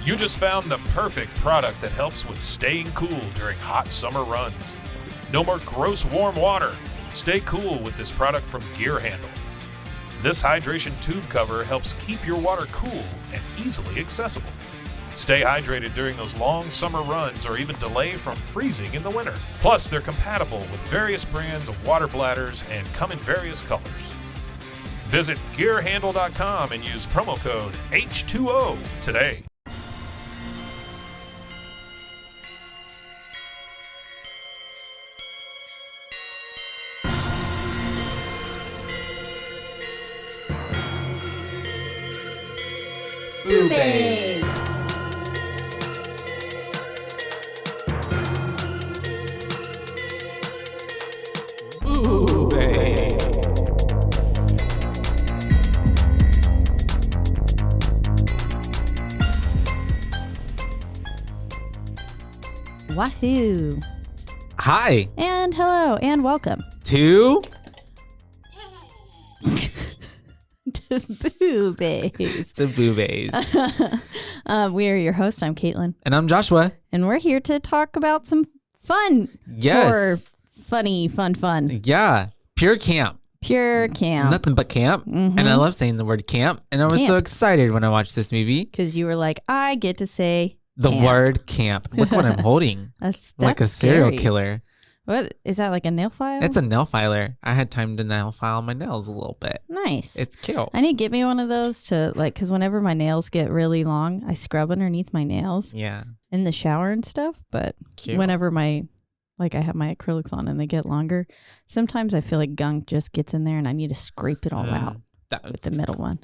You just found the perfect product that helps with staying cool during hot summer runs. No more gross warm water. Stay cool with this product from Gear Handle. This hydration tube cover helps keep your water cool and easily accessible. Stay hydrated during those long summer runs or even delay from freezing in the winter. Plus, they're compatible with various brands of water bladders and come in various colors. Visit gearhandle.com and use promo code H2O today. BooBaes. Wahoo! Hi. And hello and welcome To BooBaes. to BooBaes. We are your host. I'm Caitlin, And I'm Joshua. and we're here to talk about some fun. Yes. Or fun. Yeah. Pure camp. Pure camp. Nothing but camp. And I love saying the word camp. And I was so Camp. excited when I watched this movie. Because you were like, I get to say The camp. word camp. Look what I'm holding. That's Like a serial scary. killer. What is that? Like a nail file? It's a nail filer. I had time to nail file my nails a little bit. Nice. It's cute. I need to get me one of those to because whenever my nails get really long, I scrub underneath my nails Yeah. in the shower and stuff. But Cute. whenever I have my acrylics on and they get longer, sometimes I feel like gunk just gets in there and I need to scrape it all out with the middle one.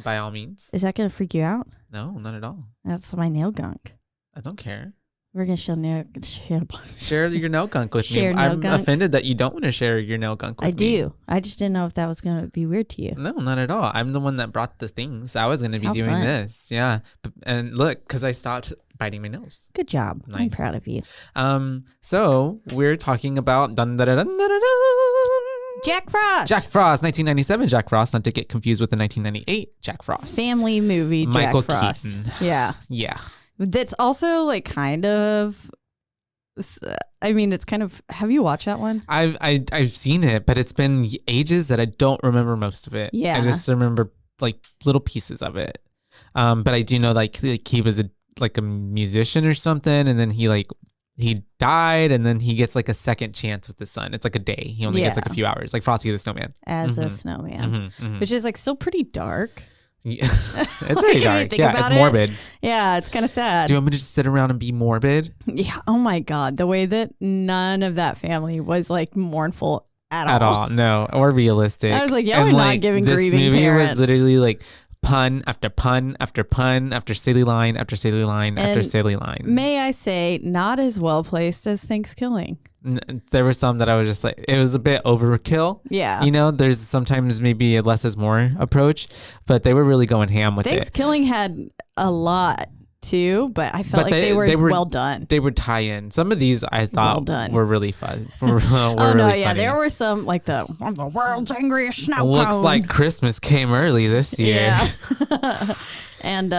By all means. Is that going to freak you out? No, not at all. That's my nail gunk. I don't care. We're going to Share your nail gunk with Share me. nail I'm gunk? offended that you don't want to share your nail gunk with I me. do. I just didn't know if that was going to be weird to you. No, not at all. I'm the one that brought the things. I was going to be How doing fun. this. Yeah. And look, because I stopped biting my nails. Good job. I'm Nice. proud of you. So we're talking about dun, dun, dun, dun, dun, dun, dun. Jack Frost. Jack Frost, 1997 Jack Frost, not to get confused with the 1998 Jack Frost. Family movie Michael Jack Frost. Keaton. Yeah. Yeah. That's also like kind of, I mean, it's kind of, have you watched that one? I've seen it, but it's been ages that I don't remember most of it. Yeah. I just remember like little pieces of it. But I do know like he was a musician or something, and then he died, and then he gets like a second chance with his son. It's like a day. He only gets like a few hours, like Frosty the Snowman. As a snowman, which is like still pretty dark. Yeah. It's Like, very if you dark. think Yeah, about it's it. morbid. Yeah, it's kind of sad. Do you want me to just sit around and be morbid? Yeah. Oh my God. The way that none of that family was like mournful at all. At all? No, or realistic. I was like, yeah, And, we're not giving this grieving movie parents. was literally like pun after pun after pun after silly line after silly line after And silly line. May I say, not as well placed as Thanksgiving. There were some that I was just like, it was a bit overkill. Yeah. You know, there's sometimes maybe a less is more approach, but they were really going ham with it. Thanksgiving had a lot too, but I felt But like they were well done. They would tie in. Some of these I thought done. were really fun. were Oh no, really yeah, funny. there were some like I'm the world's angriest snow Looks cone. like Christmas came early this year. Yeah. And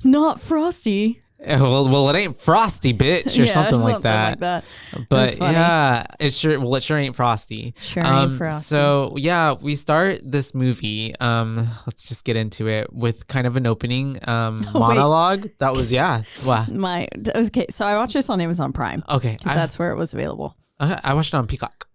not Frosty. Well, it ain't Frosty, bitch, or Yeah, something like that. But But funny. yeah, it sure ain't Frosty. Sure ain't Frosty. So yeah, we start this movie. Let's just get into it with kind of an opening monologue. That was wow. Okay, so I watched this on Amazon Prime. Okay, Because that's where it was available. I watched it on Peacock.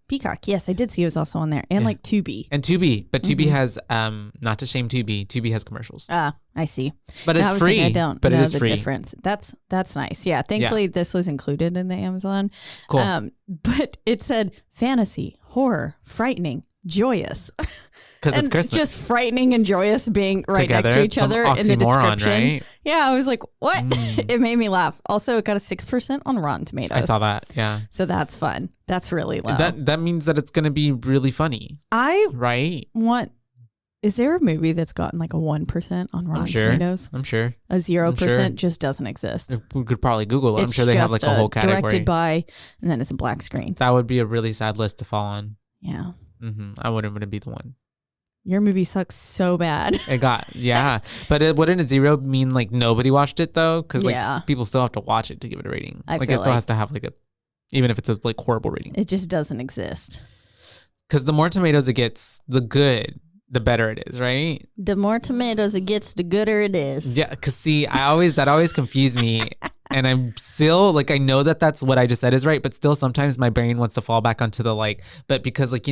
Peacock. Yes, I did see it was also on there. And like Tubi. And Tubi, but Tubi has not to shame Tubi has commercials. I see. But And it's I was free. thinking, I don't but know it is the free. difference. That's nice. Yeah, thankfully this was included in the Amazon. Cool. But it said fantasy, horror, frightening, joyous. Because it's And Christmas. just frightening and joyous being right Together. next to each Some other in the oxymoron, description. right? Yeah, I was like, what? It made me laugh. Also, it got a 6% on Rotten Tomatoes. I saw that. Yeah. So that's fun. That's really low. That means that it's gonna be really funny, I right? want. Is there a movie that's gotten like a 1% on Rotten Tomatoes? I'm sure. A 0% sure. just doesn't exist. We could probably Google it. I'm It's sure they have like just a whole category. Directed by, and then it's a black screen. That would be a really sad list to fall on. Yeah. I wouldn't want to be the one. Your movie sucks so bad. But wouldn't a 0 mean like nobody watched it though? Because like people still have to watch it to give it a rating. Like it still has to have like a, even if it's a like horrible rating. It just doesn't exist. Because the more tomatoes it gets, the better it is, right? The more tomatoes it gets, the gooder it is. Yeah, because see, that always confused me. And I'm still like, I know that that's what I just said is right, but still sometimes my brain wants to fall back onto the like, but because like,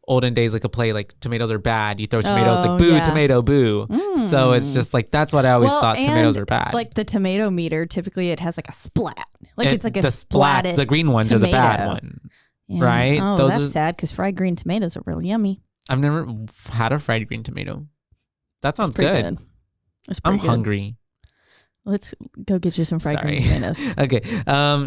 olden days, like a play, like tomatoes are bad. You throw tomatoes, like boo, tomato, boo. So it's just like, that's what I always thought tomatoes are bad. Like the tomato meter, typically it has like a splat. Like it's like a splats. The green ones tomato. Are the bad one, right? Oh, that's sad because fried green tomatoes are real yummy. I've never had a fried green tomato. That sounds good. I'm hungry. Let's go get you some fried green tomatoes. Okay.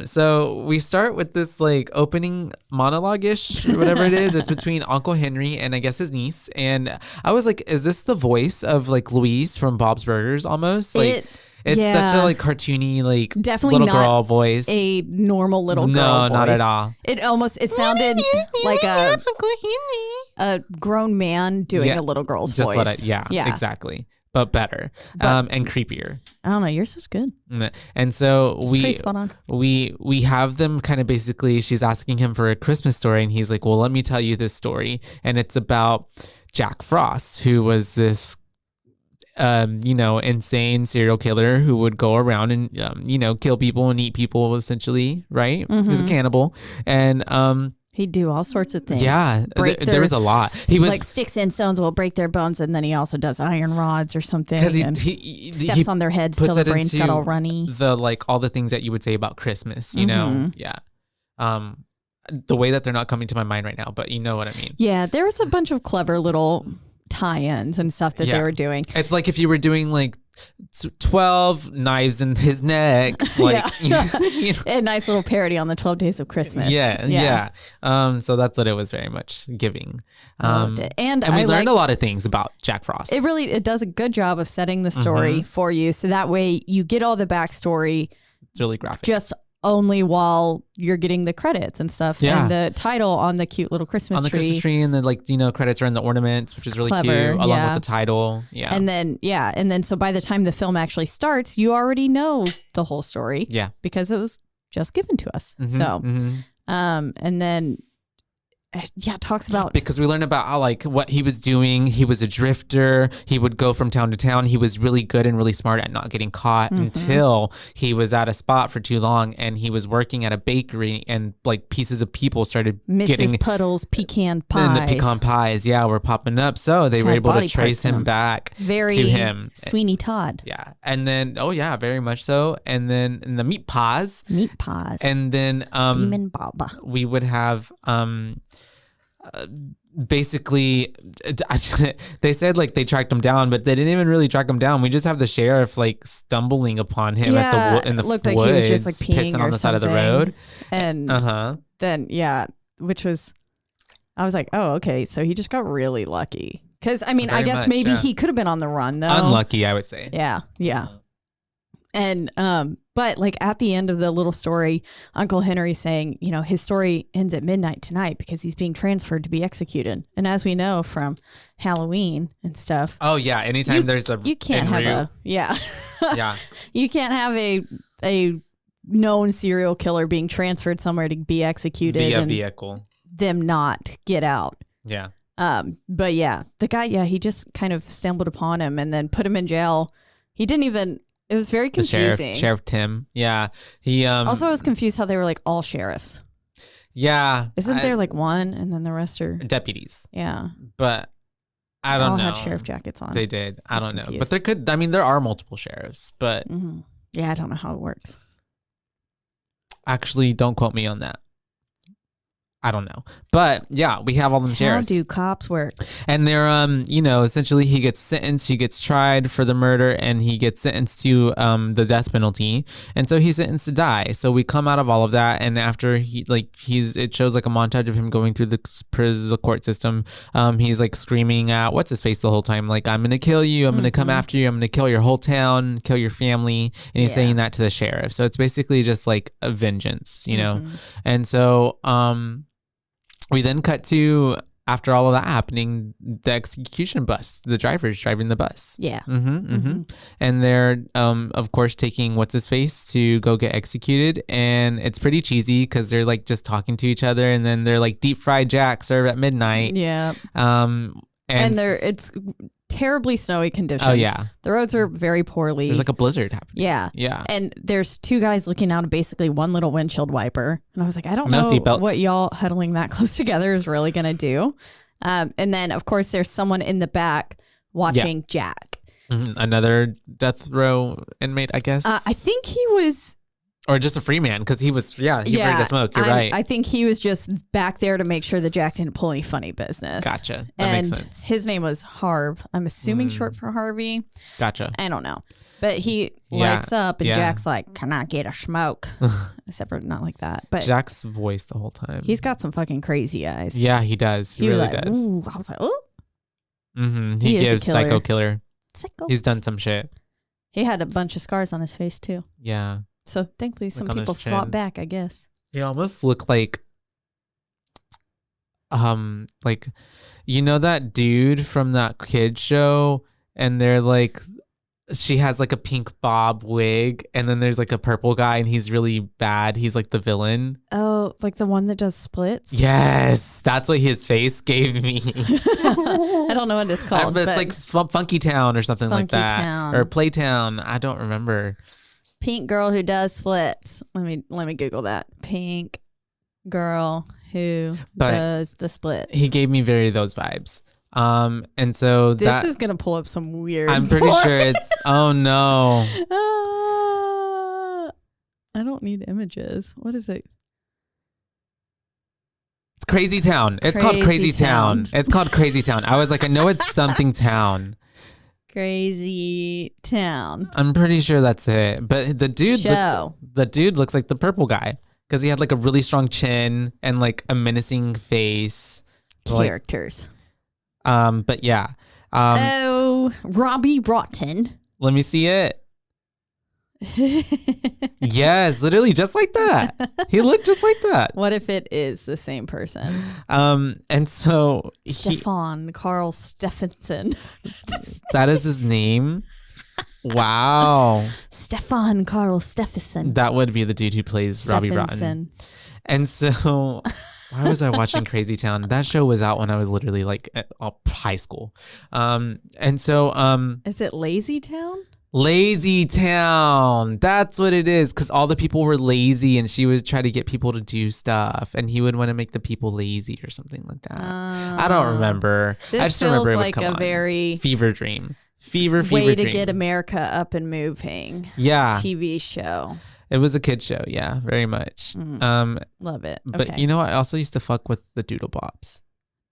So we start with this like opening monologue-ish or whatever it is. It's between Uncle Henry and I guess his niece. And I was like, is this the voice of like Louise from Bob's Burgers almost? Like it's such a like cartoony, like definitely little girl voice. A normal little girl voice. No, not at all. It sounded like a grown man doing a little girl's voice. Yeah, exactly. But better and creepier. I don't know. Yours was good. And so pretty spot on. we have them kind of basically, she's asking him for a Christmas story and he's like, well, let me tell you this story. And it's about Jack Frost, who was this, insane serial killer who would go around and, kill people and eat people essentially. Right. Mm-hmm. He's a cannibal. And, he'd do all sorts of things. Yeah, there was a lot. He was like sticks and stones will break their bones, and then he also does iron rods or something. Because he steps on their heads till the brains got all runny. The like all the things that you would say about Christmas, you know, the way that they're not coming to my mind right now, but you know what I mean. Yeah, there was a bunch of clever little tie-ins and stuff that they were doing. It's like if you were doing like 12 knives in his neck, like a nice little parody on the 12 Days of Christmas. So that's what it was very much giving. And we learned a lot of things about Jack Frost. It does a good job of setting the story for you, so that way you get all the backstory. It's really graphic. Just only while you're getting the credits and stuff and the title on the cute little Christmas tree. Christmas tree, and then credits are in the ornaments, which is really cute, along with the title. And then so by the time the film actually starts, you already know the whole story. Yeah, because it was just given to us. And then it talks about, because we learned about how like what he was doing. He was a drifter. He would go from town to town. He was really good and really smart at not getting caught until he was at a spot for too long, and he was working at a bakery, and like pieces of people started getting Puddle's pecan pies. And the pecan pies, were popping up. So they were able to trace him back to him. Sweeney Todd. Yeah. And then, very much so. And then in the meat pies. And then Demon Baba. We would have basically they said like they tracked him down, but they didn't even really track him down. We just have the sheriff like stumbling upon him in the looked woods, like he was just like pissing on the side of the road. And then which was, I was like, oh, okay, so he just got really lucky. Because I mean, I guess maybe he could have been on the run though. Unlucky, I would say. Yeah. And but like at the end of the little story, Uncle Henry's saying, his story ends at midnight tonight because he's being transferred to be executed. And as we know from Halloween and stuff. Oh yeah, anytime there's a you can't have you can't have a known serial killer being transferred somewhere to be executed via vehicle. Them not get out. Yeah. But the guy, he just kind of stumbled upon him and then put him in jail. He didn't even. It was very confusing. Sheriff Tim. Yeah. He also, I was confused how they were like all sheriffs. Yeah. Isn't there like one and then the rest are deputies? Yeah. But I don't know. All had sheriff jackets on. They did. I don't know. But there are multiple sheriffs, but I don't know how it works. Actually, don't quote me on that. I don't know. But we have all them sheriffs. How do cops work? And they're, essentially he gets sentenced, he gets tried for the murder, and he gets sentenced to the death penalty. And so he's sentenced to die. So we come out of all of that, and after it shows like a montage of him going through the court system. He's like screaming at what's his face the whole time, like, I'm gonna kill you, I'm gonna come after you, I'm gonna kill your whole town, kill your family. And he's saying that to the sheriff. So it's basically just like a vengeance, And so we then cut to after all of that happening, the execution bus, the driver's driving the bus. Yeah. And they're, of course, taking what's his face to go get executed. And it's pretty cheesy because they're like just talking to each other. And then they're like deep fried Jack serve at midnight. Yeah. And it's terribly snowy conditions. Oh, yeah. The roads are very poorly. There's like a blizzard happening. Yeah. Yeah. And there's two guys looking out of basically one little windshield wiper. And I was like, I don't No know seatbelts. what y'all huddling that close together is really going to do. And then, of course, there's someone in the back watching Jack. Another death row inmate, I guess. I think he was... Or just a free man, because he was, he afraid to smoke. You're right. I think he was just back there to make sure that Jack didn't pull any funny business. Gotcha. That makes sense. His name was Harv. I'm assuming short for Harvey. Gotcha. I don't know. But he lights up and Jack's like, can I get a smoke? Except for not like that. But Jack's voice the whole time. He's got some fucking crazy eyes. Yeah, he does. He really does. Ooh. I was like, oh. He gives psycho killer. Psycho. He's done some shit. He had a bunch of scars on his face too. Yeah. So thankfully some people fought back, I guess. He almost looked like you know that dude from that kid show, and they're like, she has like a pink bob wig, and then there's like a purple guy and he's really bad. He's like the villain. Oh, like the one that does splits? Yes, that's what his face gave me. I don't know what it's called. But it's like Funky Town or something like that. Town. Or Playtown. I don't remember. Pink girl who does splits. Let me Google that. Pink girl who does the splits. He gave me very those vibes. And so this is gonna pull up some weird. I'm pretty sure it's. Oh no. I don't need images. What is it? It's Crazy Town. It's called Crazy Town. It's called Crazy Town. I was like, I know it's something town. Crazy Town. I'm pretty sure that's it. But the dude looks like the purple guy because he had like a really strong chin and like a menacing face. Characters. But yeah. Robbie Rotten. Let me see it. Yes, literally just like that. He looked just like that. What if it is the same person? And so Stefan Carl Stephenson. That is his name. Wow. Stefan Carl Stephenson. That would be the dude who plays Robbie Rotten. And so why was I watching Crazy Town? That show was out when I was literally like at high school. And so is it Lazy Town? Lazy Town. That's what it is. Because all the people were lazy and she would try to get people to do stuff. And he would want to make the people lazy or something like that. I don't remember. This I just feels remember it like would come a on. very Fever dream. Fever way dream. to get America up and moving. Yeah. TV show. It was a kid show. Yeah, very much. Love it. But you know what? I also used to fuck with the Doodle Bops.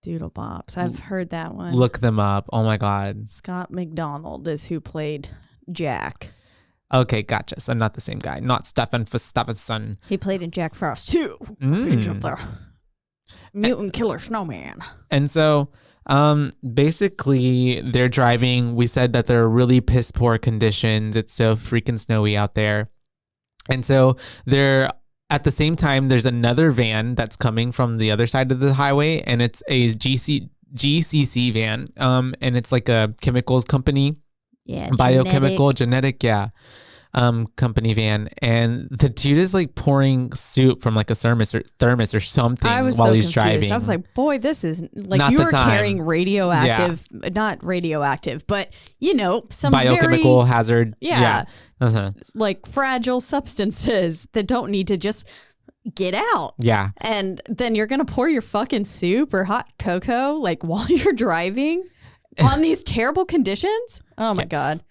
Doodle Bops. I've heard that one. Look them up. Oh my God. Scott MacDonald is who played Jack. Okay, gotcha. So not the same guy. Not Stefan Stephenson. He played in Jack Frost 2. The mutant killer snowman. And so basically they're driving. We said that they're really piss poor conditions. It's so freaking snowy out there. And so they're at the same time, there's another van that's coming from the other side of the highway, and it's a GCC van. And it's like a chemicals company. Yeah. Biochemical genetic company van, and the dude is like pouring soup from like a thermos or something while he's driving. I was like, boy, this is like not you the were time. carrying radioactive, not radioactive, but some biochemical very, hazard. Yeah. Like fragile substances that don't need to just get out. Yeah. And then you're gonna pour your fucking soup or hot cocoa like while you're driving on these terrible conditions. Oh my God,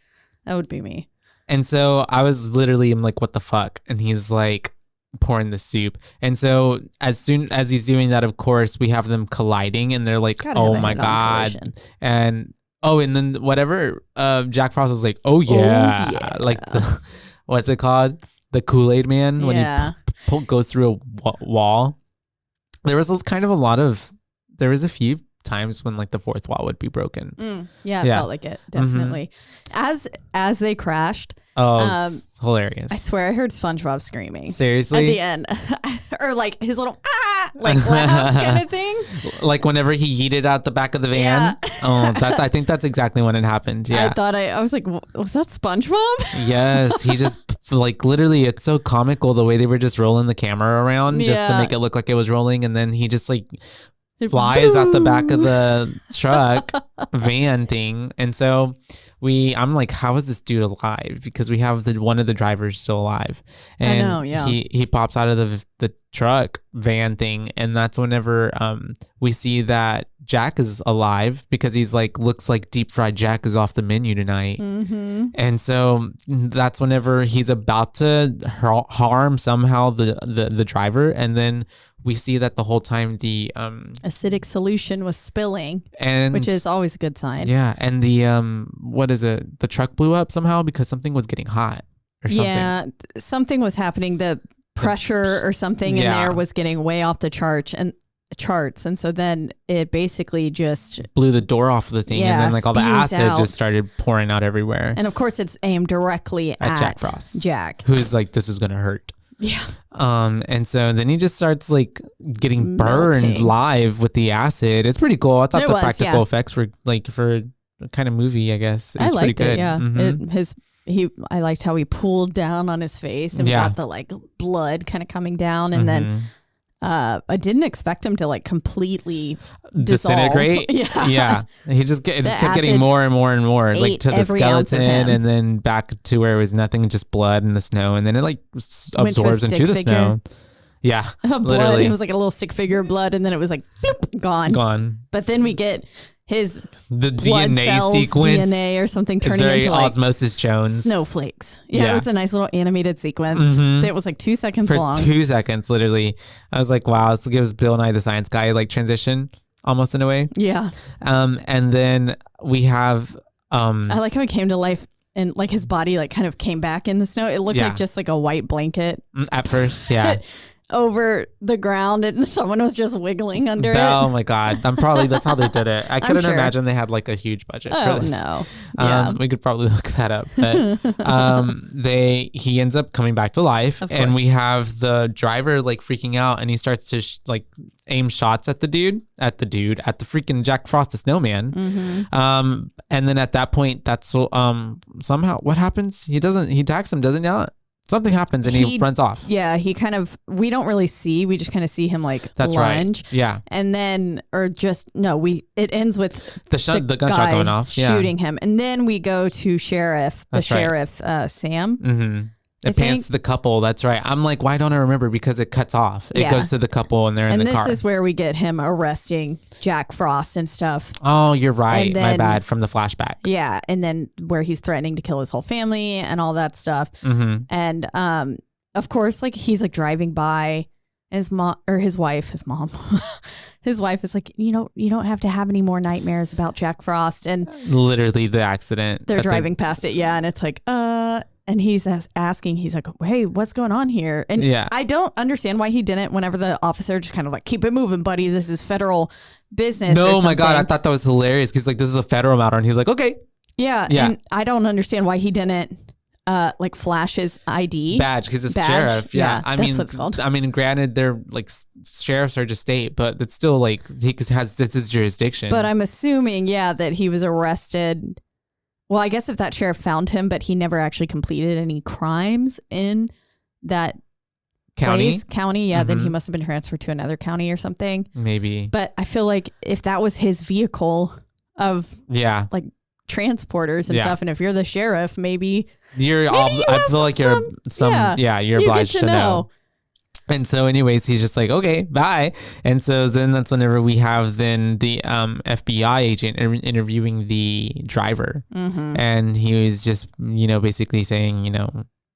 that would be me. And so I was literally, I'm like, what the fuck? And he's like pouring the soup. And so as soon as he's doing that, of course, we have them colliding, and they're like, oh my God. And then whatever, Jack Frost was like, oh yeah. Like what's it called? The Kool-Aid Man when he goes through a wall. There was kind of there was a few times when like the fourth wall would be broken. It felt like it, definitely. As they crashed, it's hilarious. I swear I heard SpongeBob screaming seriously at the end. Or like his little like laugh kind of thing. Like whenever he yeeted out the back of the van. Yeah. Oh, I think that's exactly when it happened. Yeah. I was like, was that SpongeBob? Yes, he just like literally, it's so comical the way they were just rolling the camera around just to make it look like it was rolling, and then he just like flies out the back of the truck van thing. And so I'm like, how is this dude alive? Because we have one of the drivers still alive, and I know, yeah. he pops out of the truck van thing, and that's whenever we see that Jack is alive, because he's like, looks like deep fried Jack is off the menu tonight. Mm-hmm. And so that's whenever he's about to harm somehow the driver, and then we see that the whole time the acidic solution was spilling, and which is always a good sign. Yeah, and the what is it? The truck blew up somehow because something was getting hot or something. Yeah, something was happening. The pressure or something in there was getting way off the charts, and so then it basically just blew the door off of the thing, and then like all the acid just started pouring out everywhere. And of course, it's aimed directly at Jack Frost. Jack, who's like, this is gonna hurt. Yeah. And so then he just starts like getting burned live with the acid. It's pretty cool. I thought the practical effects were like, for a kind of movie, I guess. I liked pretty good. It, yeah. Mm-hmm. I liked how he pulled down on his face and got the like blood kind of coming down, and then I didn't expect him to like completely disintegrate. Yeah. He just kept getting more and more and more, like to the skeleton, and then back to where it was nothing, just blood in the snow, and then it like absorbs into the snow. Yeah, blood. Literally. It was like a little stick figure of blood, and then it was like bloop, gone. But then we get the DNA sequence, DNA or something turning into like Osmosis Jones snowflakes. Yeah, it was a nice little animated sequence. It was like 2 seconds long. For 2 seconds, literally. I was like, wow, this gives Bill Nye the Science Guy like transition almost in a way. Yeah. And then we have I like how he came to life. And like his body like kind of came back in the snow. It looked like just like a white blanket. At first, yeah. Over the ground, and someone was just wiggling under it. Oh my God. That's how they did it. I couldn't imagine they had like a huge budget for this. No. Yeah. We could probably look that up. But he ends up coming back to life, and we have the driver like freaking out, and he starts to like aim shots at the freaking Jack Frost, the snowman. Mm-hmm. And then at that point, that's somehow what happens? He attacks him, doesn't he? Something happens and he runs off. Yeah, we don't really see. We just kind of see him like lunge. Right. Yeah. And then, it ends with the gunshot going off. Shooting him. And then we go to Sheriff, Sam. Mm-hmm. It pans to the couple. That's right. I'm like, why don't I remember? Because it cuts off. It goes to the couple, and they're in the car. And this is where we get him arresting Jack Frost and stuff. Oh, you're right. My bad. From the flashback. Yeah. And then where he's threatening to kill his whole family and all that stuff. Mm-hmm. And of course, like he's like driving by, and his mom, his wife is like, you don't have to have any more nightmares about Jack Frost. And literally the accident. They're driving past it. Yeah. And it's like, and he's asking, he's like, hey, what's going on here? And I don't understand why he didn't, whenever the officer just kind of like, keep it moving, buddy. This is federal business. No, my God. I thought that was hilarious. Cause like, this is a federal matter. And he's like, okay. Yeah. And I don't understand why he didn't like flash his ID badge. Cause it's sheriff. Yeah. That's what it's called. I mean, granted, they're like sheriffs are just state, but it's still like it's his jurisdiction. But I'm assuming, that he was arrested. Well, I guess if that sheriff found him, but he never actually completed any crimes in that county, then he must have been transferred to another county or something. Maybe. But I feel like if that was his vehicle of like transporters and stuff, and if you're the sheriff, maybe you're obliged to know. And so anyways, he's just like, okay, bye. And so then that's whenever we have then the FBI agent interviewing the driver. Mm-hmm. And he was just, basically saying,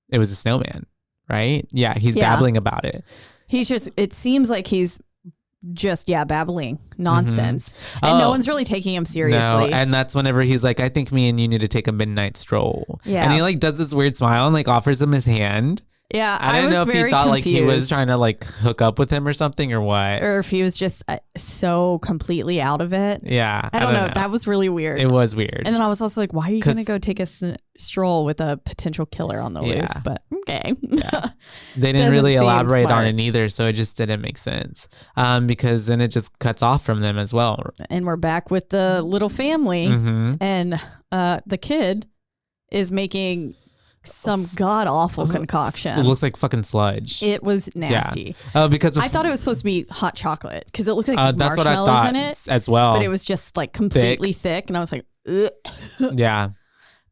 it was a snowman, right? Yeah, he's babbling about it. It seems like he's just, babbling nonsense. Mm-hmm. And no one's really taking him seriously. No, and that's whenever he's like, I think me and you need to take a midnight stroll. Yeah. And he like does this weird smile and like offers him his hand. Yeah, I didn't know if he thought like he was trying to like hook up with him or something or what. Or if he was just so completely out of it. Yeah. I don't know. That was really weird. It was weird. And then I was also like, why are you going to go take a stroll with a potential killer on the loose? But okay. Yeah. They didn't really elaborate on it either, so it just didn't make sense. Because then it just cuts off from them as well. And we're back with the little family. And the kid is making some god awful concoction. It looks like fucking sludge. It was nasty. Yeah. Because I thought it was supposed to be hot chocolate because it looked like that's what I marshmallows thought in it as well. But it was just like completely thick and I was like, ugh. Yeah.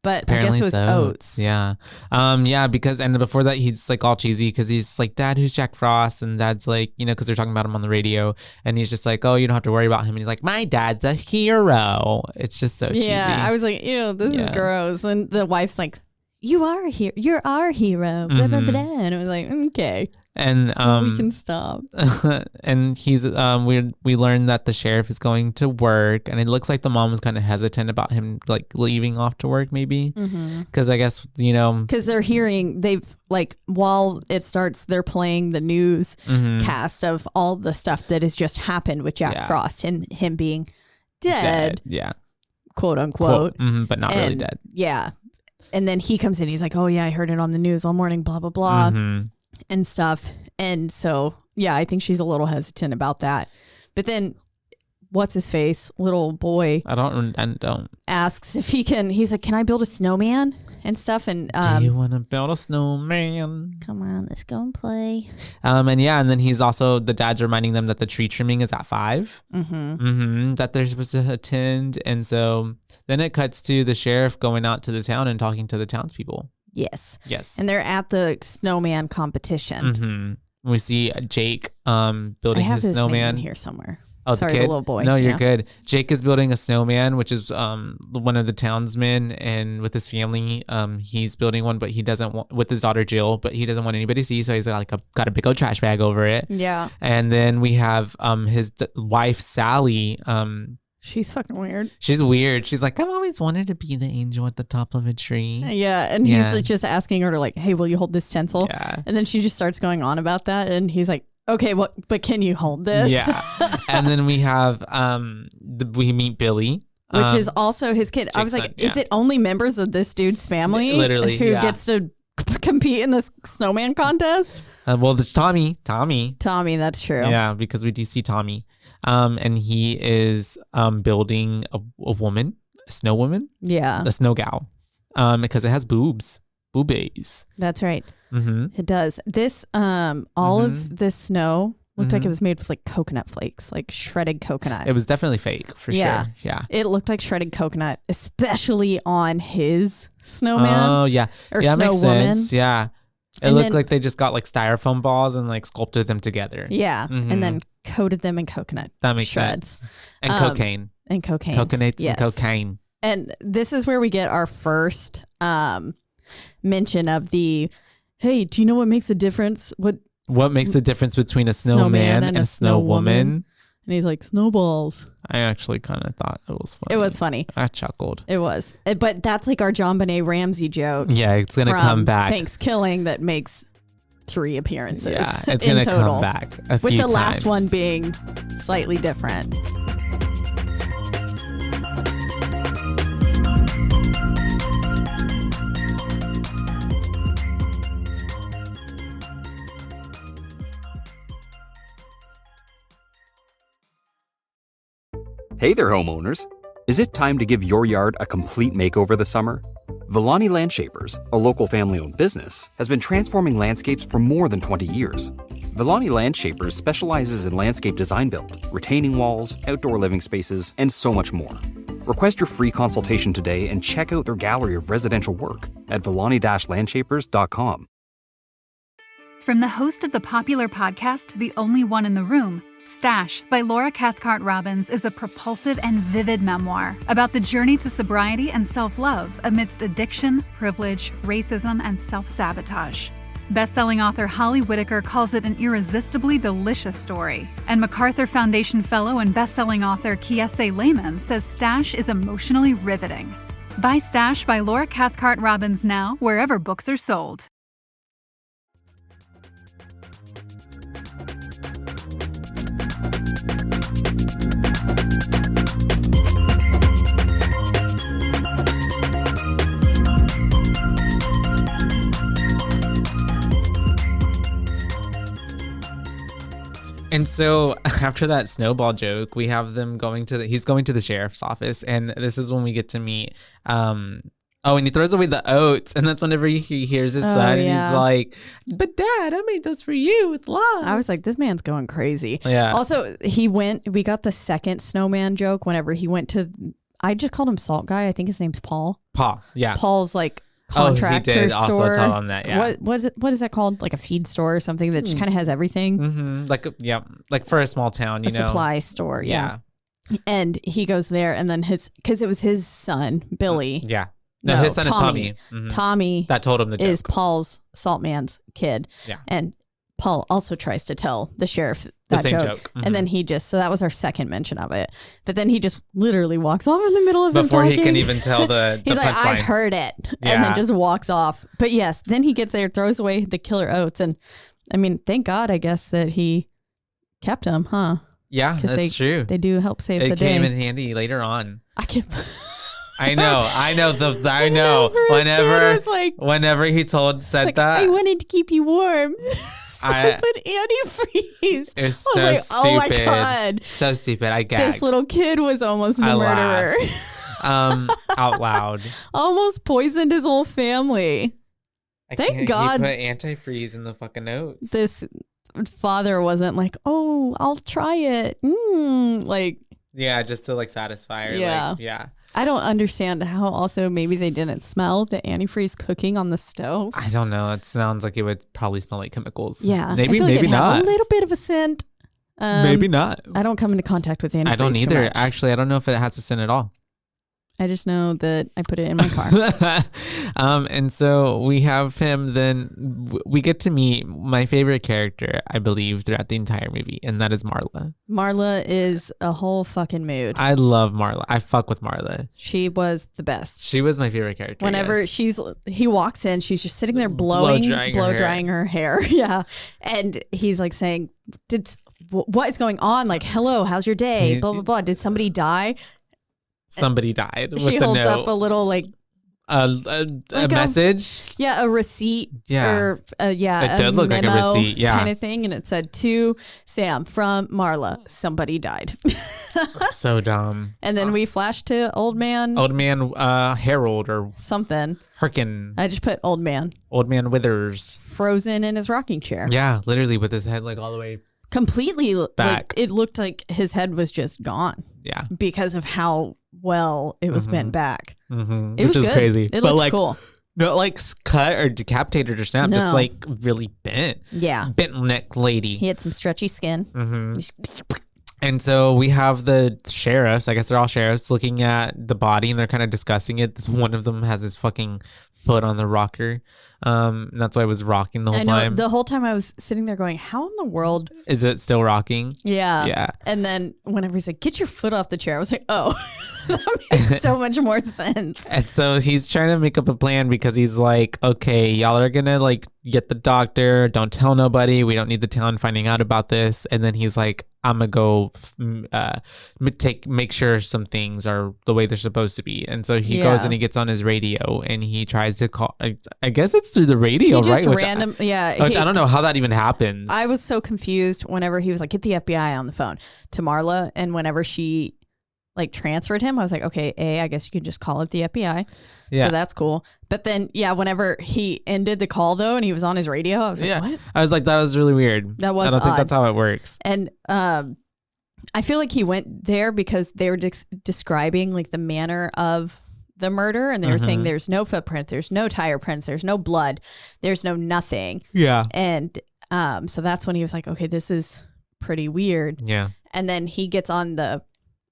But Apparently I guess it was oats. Yeah. Yeah, because and before that he's like all cheesy because he's like, Dad, who's Jack Frost? And Dad's like, you know, because they're talking about him on the radio, and he's just like, oh, you don't have to worry about him. And he's like, my dad's a hero. It's just so cheesy. Yeah, I was like, ew, this is gross. And the wife's like, you are a hero. You're our hero. Blah blah blah. And I was like, okay. And we can stop. And he's we learned that the sheriff is going to work, and it looks like the mom was kind of hesitant about him like leaving off to work, maybe because I guess because they're hearing like while it starts, they're playing the news cast of all the stuff that has just happened with Jack Frost and him being dead. Yeah, quote unquote, but not really dead. Yeah. And then he comes in, he's like, oh yeah, I heard it on the news all morning, blah, blah, blah, and stuff. And so, yeah, I think she's a little hesitant about that. But then what's his face, little boy, I don't asks if he can, he's like, can I build a snowman and stuff? And do you want to build a snowman? Come on, let's go and play. And then he's also, the dad's reminding them that the tree trimming is at 5 that they're supposed to attend. And so then it cuts to the sheriff going out to the town and talking to the townspeople. Yes. And they're at the snowman competition. We see Jake building his snowman. Name in here somewhere. Oh, sorry, the little boy. No, you're good. Jake is building a snowman, which is one of the townsmen, and with his family, he's building one, but he doesn't want, with his daughter Jill, but he doesn't want anybody to see, so he's got a big old trash bag over it. Yeah. And then we have his wife Sally. She's fucking weird. She's weird. She's like, I've always wanted to be the angel at the top of a tree. Yeah, and he's just asking her to like, hey, will you hold this stencil? Yeah. And then she just starts going on about that, and he's like, okay, but can you hold this? Yeah. And then we have we meet Billy, which is also his kid. I was like, is it only members of this dude's family literally who gets to compete in this snowman contest? Well, there's Tommy, that's true. Yeah, because we do see Tommy, and he is building a woman, a snow woman, a snow gal, because it has boobs. BooBaes. That's right. It does. This all of this snow looked like it was made with like coconut flakes, like shredded coconut. It was definitely fake for sure. Yeah. It looked like shredded coconut, especially on his snowman. Oh yeah. Or snow makes woman. Sense. Yeah. It looked like they just got like styrofoam balls and like sculpted them together. Yeah. And then coated them in coconut. That makes shreds. Sense. And cocaine. Coconates and cocaine. And this is where we get our first mention of the, hey, do you know what makes a difference? What makes the difference between a snowman and a snow woman? And he's like, snowballs. I actually kind of thought it was funny. It was funny. I chuckled. It was. But that's like our John Benet Ramsey joke. Yeah, it's going to come back. Thanksgiving that makes 3 appearances. Yeah, it's going to come back a few times. With the last one being slightly different. Hey there, homeowners. Is it time to give your yard a complete makeover this summer? Villani Landshapers, a local family-owned business, has been transforming landscapes for more than 20 years. Villani Landshapers specializes in landscape design build, retaining walls, outdoor living spaces, and so much more. Request your free consultation today and check out their gallery of residential work at villani-landshapers.com. From the host of the popular podcast, The Only One in the Room, Stash by Laura Cathcart-Robbins is a propulsive and vivid memoir about the journey to sobriety and self-love amidst addiction, privilege, racism, and self-sabotage. Best-selling author Holly Whitaker calls it an irresistibly delicious story, and MacArthur Foundation fellow and best-selling author Kiese Lehman says Stash is emotionally riveting. Buy Stash by Laura Cathcart-Robbins now, wherever books are sold. And so after that snowball joke, we have them he's going to the sheriff's office, and this is when we get to meet and he throws away the oats, and that's whenever he hears his son, and he's like, "But Dad, I made those for you with love." I was like, this man's going crazy. Yeah. Also, we got the second snowman joke whenever he went to, I just called him Salt Guy. I think his name's Paul. Paul, yeah. Paul's like contractor he did store. Also tell him that, yeah. What is that called? Like a feed store or something that just kind of has everything? Mm-hmm. Like for a small town, you know. Supply store, yeah. And he goes there, and then because it was his son, Billy. Yeah. No, his son is Tommy. Mm-hmm. Tommy that told him the joke. Is Paul's Saltman's kid. Yeah. And Paul also tries to tell the sheriff that the same joke. Mm-hmm. And then so that was our second mention of it. But then he just literally walks off in the middle of him before talking. He can even tell the He's like, punchline. I've heard it. Yeah. And then just walks off. But yes, then he gets there, throws away the killer oats. And I mean, thank God, I guess, that he kept them, huh? Yeah, that's true. They do help save the day. It came in handy later on. I know. Whenever he said that, I wanted to keep you warm. So I put antifreeze. It was so stupid. Oh my God. So stupid. I gagged. This little kid was almost the murderer. Out loud. Almost poisoned his whole family. Thank God. He put antifreeze in the fucking notes. This father wasn't like, oh, I'll try it. Yeah, just to satisfy her. Yeah. I don't understand how also maybe they didn't smell the antifreeze cooking on the stove. I don't know. It sounds like it would probably smell like chemicals. Yeah. Maybe it not. Had a little bit of a scent. Maybe not. I don't come into contact with antifreeze. I don't either. Actually, I don't know if it has a scent at all. I just know that I put it in my car. And so we have him, then we get to meet my favorite character, I believe, throughout the entire movie, and that is Marla. Marla is a whole fucking mood. I love Marla. I fuck with Marla. She was the best. She was my favorite character. Whenever he walks in, she's just sitting there blow drying her hair. Yeah. And he's like saying, what is going on? Like, hello, how's your day? Blah, blah, blah. Did somebody die? Somebody died. She holds up a little a message. A receipt. Yeah. Or it did look like a receipt. Yeah. Kind of thing. And it said, to Sam from Marla, somebody died. So dumb. And then we flash to Old Man Harold or something. Herkin. I just put Old Man. Old Man Withers. Frozen in his rocking chair. Yeah, literally with his head all the way completely back. It looked like his head was just gone. Yeah. Because of how well it was bent back. Mm-hmm. Which is crazy. It looked cool. Not cut or decapitated or snapped. No. Just really bent. Yeah. Bent neck lady. He had some stretchy skin. Mm-hmm. And so we have the sheriffs. I guess they're all sheriffs looking at the body, and they're kind of discussing it. One of them has his fucking foot on the rocker. And that's why I was rocking the whole time. The whole time I was sitting there going, how in the world is it still rocking? Yeah. Yeah. And then whenever he's like, get your foot off the chair, I was like, oh, that makes so much more sense. And so he's trying to make up a plan because he's like, okay, y'all are gonna get the doctor. Don't tell nobody. We don't need the town finding out about this. And then he's like, I'm gonna go make sure some things are the way they're supposed to be. And so he goes and he gets on his radio and he tries to call. I guess it's through the radio, right? I don't know how that even happens. I was so confused whenever he was like, get the FBI on the phone to Marla. And whenever she transferred him, I was like, okay, I guess you can just call up the FBI. Yeah. So that's cool. But then, whenever he ended the call though, and he was on his radio, I was like, what? I was like, that was really weird. That was I don't think odd. that's how it works. And I feel like he went there because they were describing the manner of the murder, and they were saying there's no footprints, there's no tire prints, there's no blood, there's no nothing. Yeah. And so that's when he was like, okay, this is pretty weird. Yeah. And then he gets on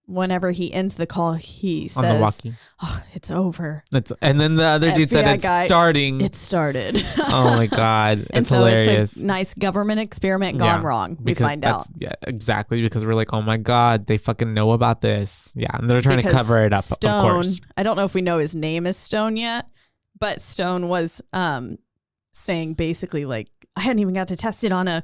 whenever he ends the call, he says, on the walkie, oh, it's over. And then the other dude said, it's starting. It started. Oh my God. And so hilarious. It's a nice government experiment gone wrong. We find out. Yeah, exactly. Because we're like, oh my God, they fucking know about this. Yeah. And they're trying to cover it up, Stone, of course. I don't know if we know his name is Stone yet, but Stone was saying basically I hadn't even got to test it on a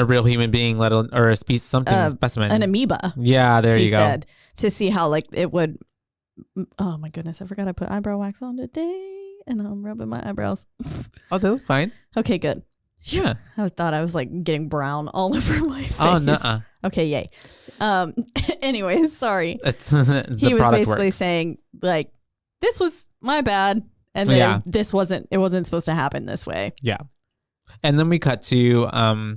real human being, let alone, or a specimen. An amoeba. Yeah, there you go. He said, to see how it would. Oh my goodness, I forgot I put eyebrow wax on today, and I'm rubbing my eyebrows. Oh, they look fine. Okay, good. Yeah. I thought I was like getting brown all over my face. Oh, nuh-uh. Okay, yay. Anyways, sorry. It's He was basically saying like, this was my bad. And then it wasn't supposed to happen this way. Yeah. And then we cut to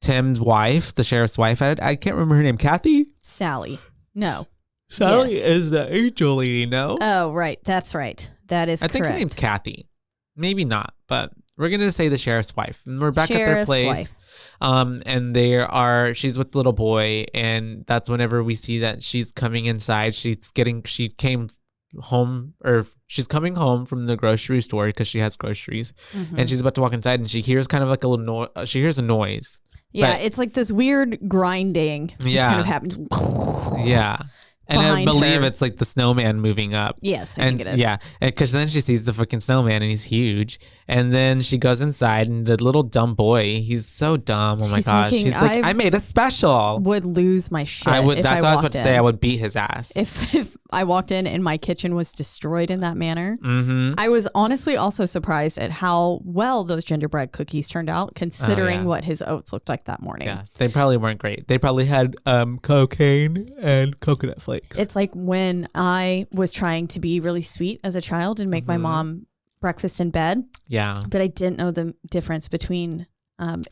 Tim's wife, the sheriff's wife. I can't remember her name. Kathy? Sally. No. Sally is the angel lady, no? Oh, right. That's right. That is correct. I think her name's Kathy. Maybe not, but we're going to say the sheriff's wife. And we're back at their place. And she's with the little boy. And that's whenever we see that she's coming inside. She's coming home from the grocery store because she has groceries. Mm-hmm. And she's about to walk inside and she hears kind of like a little she hears a noise. Yeah, it's like this weird grinding. Yeah. Kind of happens. Yeah. And I believe it's like the snowman moving up. Yes, I think it is. Yeah, because then she sees the fucking snowman and he's huge. And then she goes inside and the little dumb boy, he's so dumb. Oh my gosh. He's like, I made a special. Would lose my shit. That's what I was about to say. I would beat his ass. If I walked in and my kitchen was destroyed in that manner. Mm-hmm. I was honestly also surprised at how well those gingerbread cookies turned out, considering what his oats looked like that morning. Yeah, they probably weren't great. They probably had cocaine and coconut flakes. It's like when I was trying to be really sweet as a child and make my mom breakfast in bed. Yeah. But I didn't know the difference between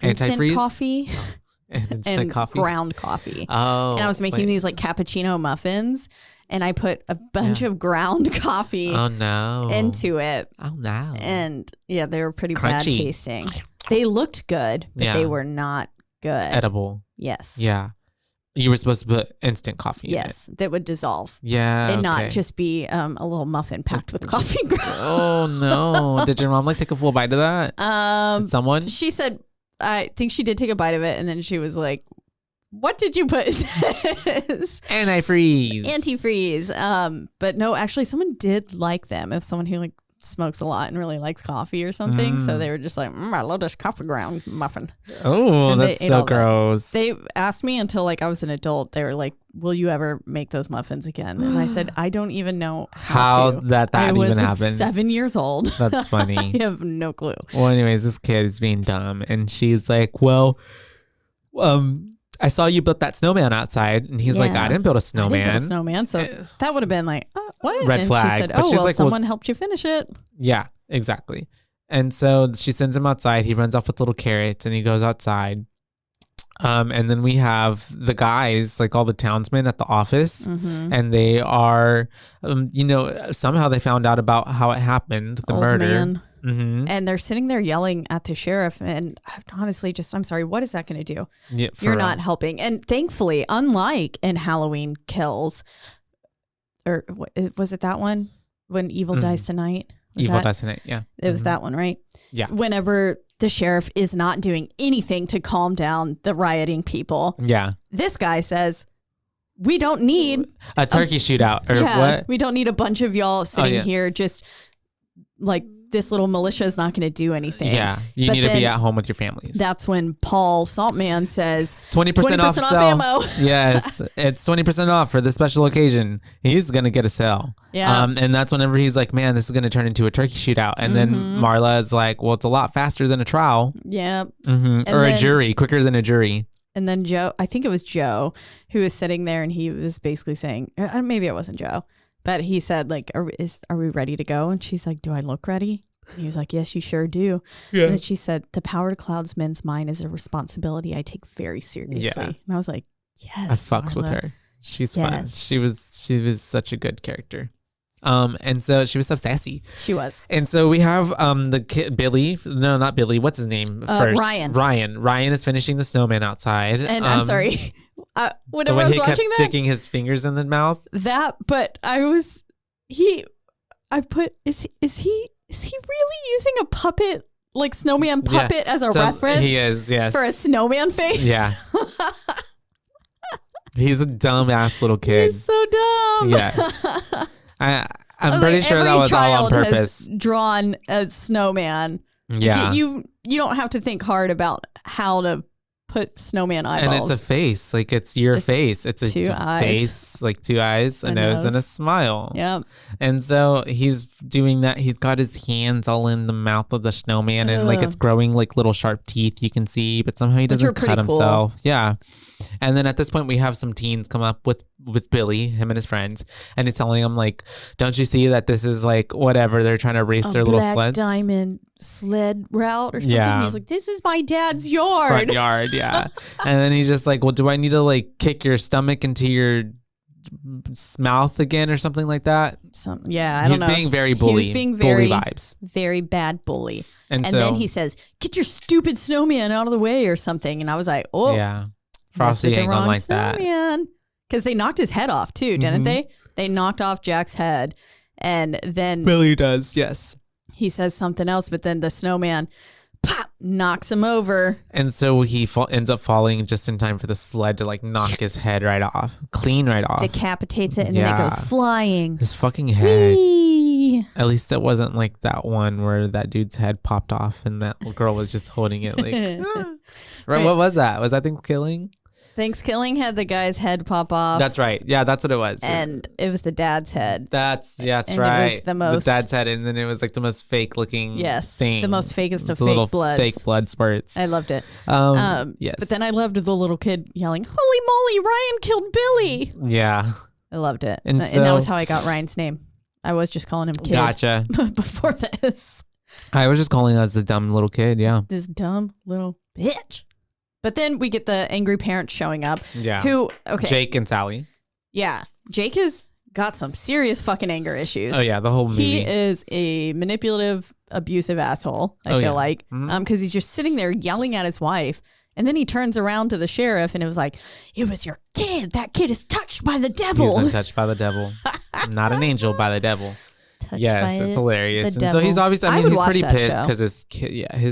instant coffee and ground coffee. Oh. And I was making these like cappuccino muffins and I put a bunch of ground coffee into it. Oh no. And yeah, they were pretty bad tasting. They looked good, but they were not good. Edible. Yes. Yeah. You were supposed to put instant coffee in it. Yes, that would dissolve. Yeah. And not just be a little muffin packed with coffee grounds. Oh, no. Did your mom like take a full bite of that? Someone? She said, I think she did take a bite of it. And then she was like, what did you put in this? Antifreeze. But no, actually someone did like them. If someone who like smokes a lot and really likes coffee or something. So they were just like, I love this coffee ground muffin. Oh, that's so gross. They asked me until like I was an adult. They were like, will you ever make those muffins again? And I said, I don't even know how to. that even happened. I was 7 years old. That's funny. I have no clue. Well, anyways, this kid is being dumb and she's like, well, I saw you built that snowman outside. And he's like, I didn't build a snowman. So that would have been like, what? Red flag. She said, oh, well, like, someone helped you finish it. Yeah, exactly. And so she sends him outside. He runs off with little carrots and he goes outside. And then we have the guys, like all the townsmen at the office. Mm-hmm. And they are, somehow they found out about how it happened, the murder. Man. Mm-hmm. And they're sitting there yelling at the sheriff. And honestly, I'm sorry, what is that going to do? Yeah, You're not helping. And thankfully, unlike in Halloween Kills, or was it that one? When Evil Dies Tonight? Dies Tonight, yeah. It was that one, right? Yeah. Whenever the sheriff is not doing anything to calm down the rioting people. Yeah. This guy says, we don't need a turkey shootout or what? We don't need a bunch of y'all sitting here just like this little militia is not going to do anything. Yeah. You need to be at home with your families. That's when Paul Saltman says 20% off ammo. Yes. It's 20% off for the special occasion. He's going to get a sale. Yeah. And that's whenever he's like, man, this is going to turn into a turkey shootout. And then Marla is like, well, it's a lot faster than a trial. Yeah. Mm-hmm. Or a jury, quicker than a jury. And then Joe, I think it was Joe who was sitting there and he was basically saying, maybe it wasn't Joe, but he said like, are we ready to go? And she's like, do I look ready? And he was like, yes, you sure do. Yeah. And then she said, the power to clouds men's mind is a responsibility I take very seriously. Yeah. And I was like, yes, I fucks Marla. With her. She's fun. She was such a good character. And so she was so sassy. She was. And so we have the kid Billy. No, not Billy. What's his name first? Ryan. Ryan is finishing the snowman outside. And I'm sorry. When the I way was he watching kept sticking his fingers in the mouth. But is he really using a puppet, like snowman puppet as a reference? He is, yes. For a snowman face? Yeah. He's a dumbass little kid. He's so dumb. Yes. I'm pretty sure that was all on purpose. Has drawn a snowman. Yeah. You don't have to think hard about how to put snowman eyeballs. And it's a face. Like, it's your Just face. It's a two eyes. face, like 2 eyes, a nose, and a smile. Yep. And so he's doing that. He's got his hands all in the mouth of the snowman, and like it's growing like little sharp teeth you can see, but somehow he doesn't cut himself. Yeah. And then at this point, we have some teens come up with Billy, him and his friends, and he's telling them, like, don't you see that this is like whatever? They're trying to race their little sleds. Diamond sled route or something. Yeah. He's like, this is my dad's yard. Front yard, yeah. And then he's just like, well, do I need to like kick your stomach into your mouth again or something like that? I don't know. He's being very bully. He's being very bully vibes. Very bad bully. And so, then he says, get your stupid snowman out of the way or something. And I was like, oh. Yeah. Frosty ain't gonna like snowman. Because they knocked his head off too, didn't they? They knocked off Jack's head. And then Billy does, yes. He says something else, but then the snowman pop knocks him over. And so he ends up falling just in time for the sled to like knock his head right off. Clean right off. Decapitates it and then it goes flying. His fucking head. Whee! At least it wasn't like that one where that dude's head popped off and that girl was just holding it like Right. What was that? Was that Thanksgiving? Thanksgiving had the guy's head pop off. That's right. Yeah, that's what it was. And it was the dad's head. That's right. It was the dad's head, and then it was like the most fake looking thing. The most fakest of fake little bloods. Fake blood spurts. I loved it. Yes. But then I loved the little kid yelling, "Holy moly, Ryan killed Billy!" Yeah. I loved it. And that was how I got Ryan's name. I was just calling him kid. Gotcha. Before this. I was just calling us the dumb little kid. Yeah. This dumb little bitch. But then we get the angry parents showing up. Yeah. Jake and Sally. Yeah. Jake has got some serious fucking anger issues. Oh, yeah. The whole movie. He is a manipulative, abusive asshole, I feel like. Because he's just sitting there yelling at his wife. And then he turns around to the sheriff and it was like, it was your kid. That kid is touched by the devil. He's been touched by the devil. Not an angel, by the devil. Yes, it's hilarious. And so he's obviously, he's pretty pissed because his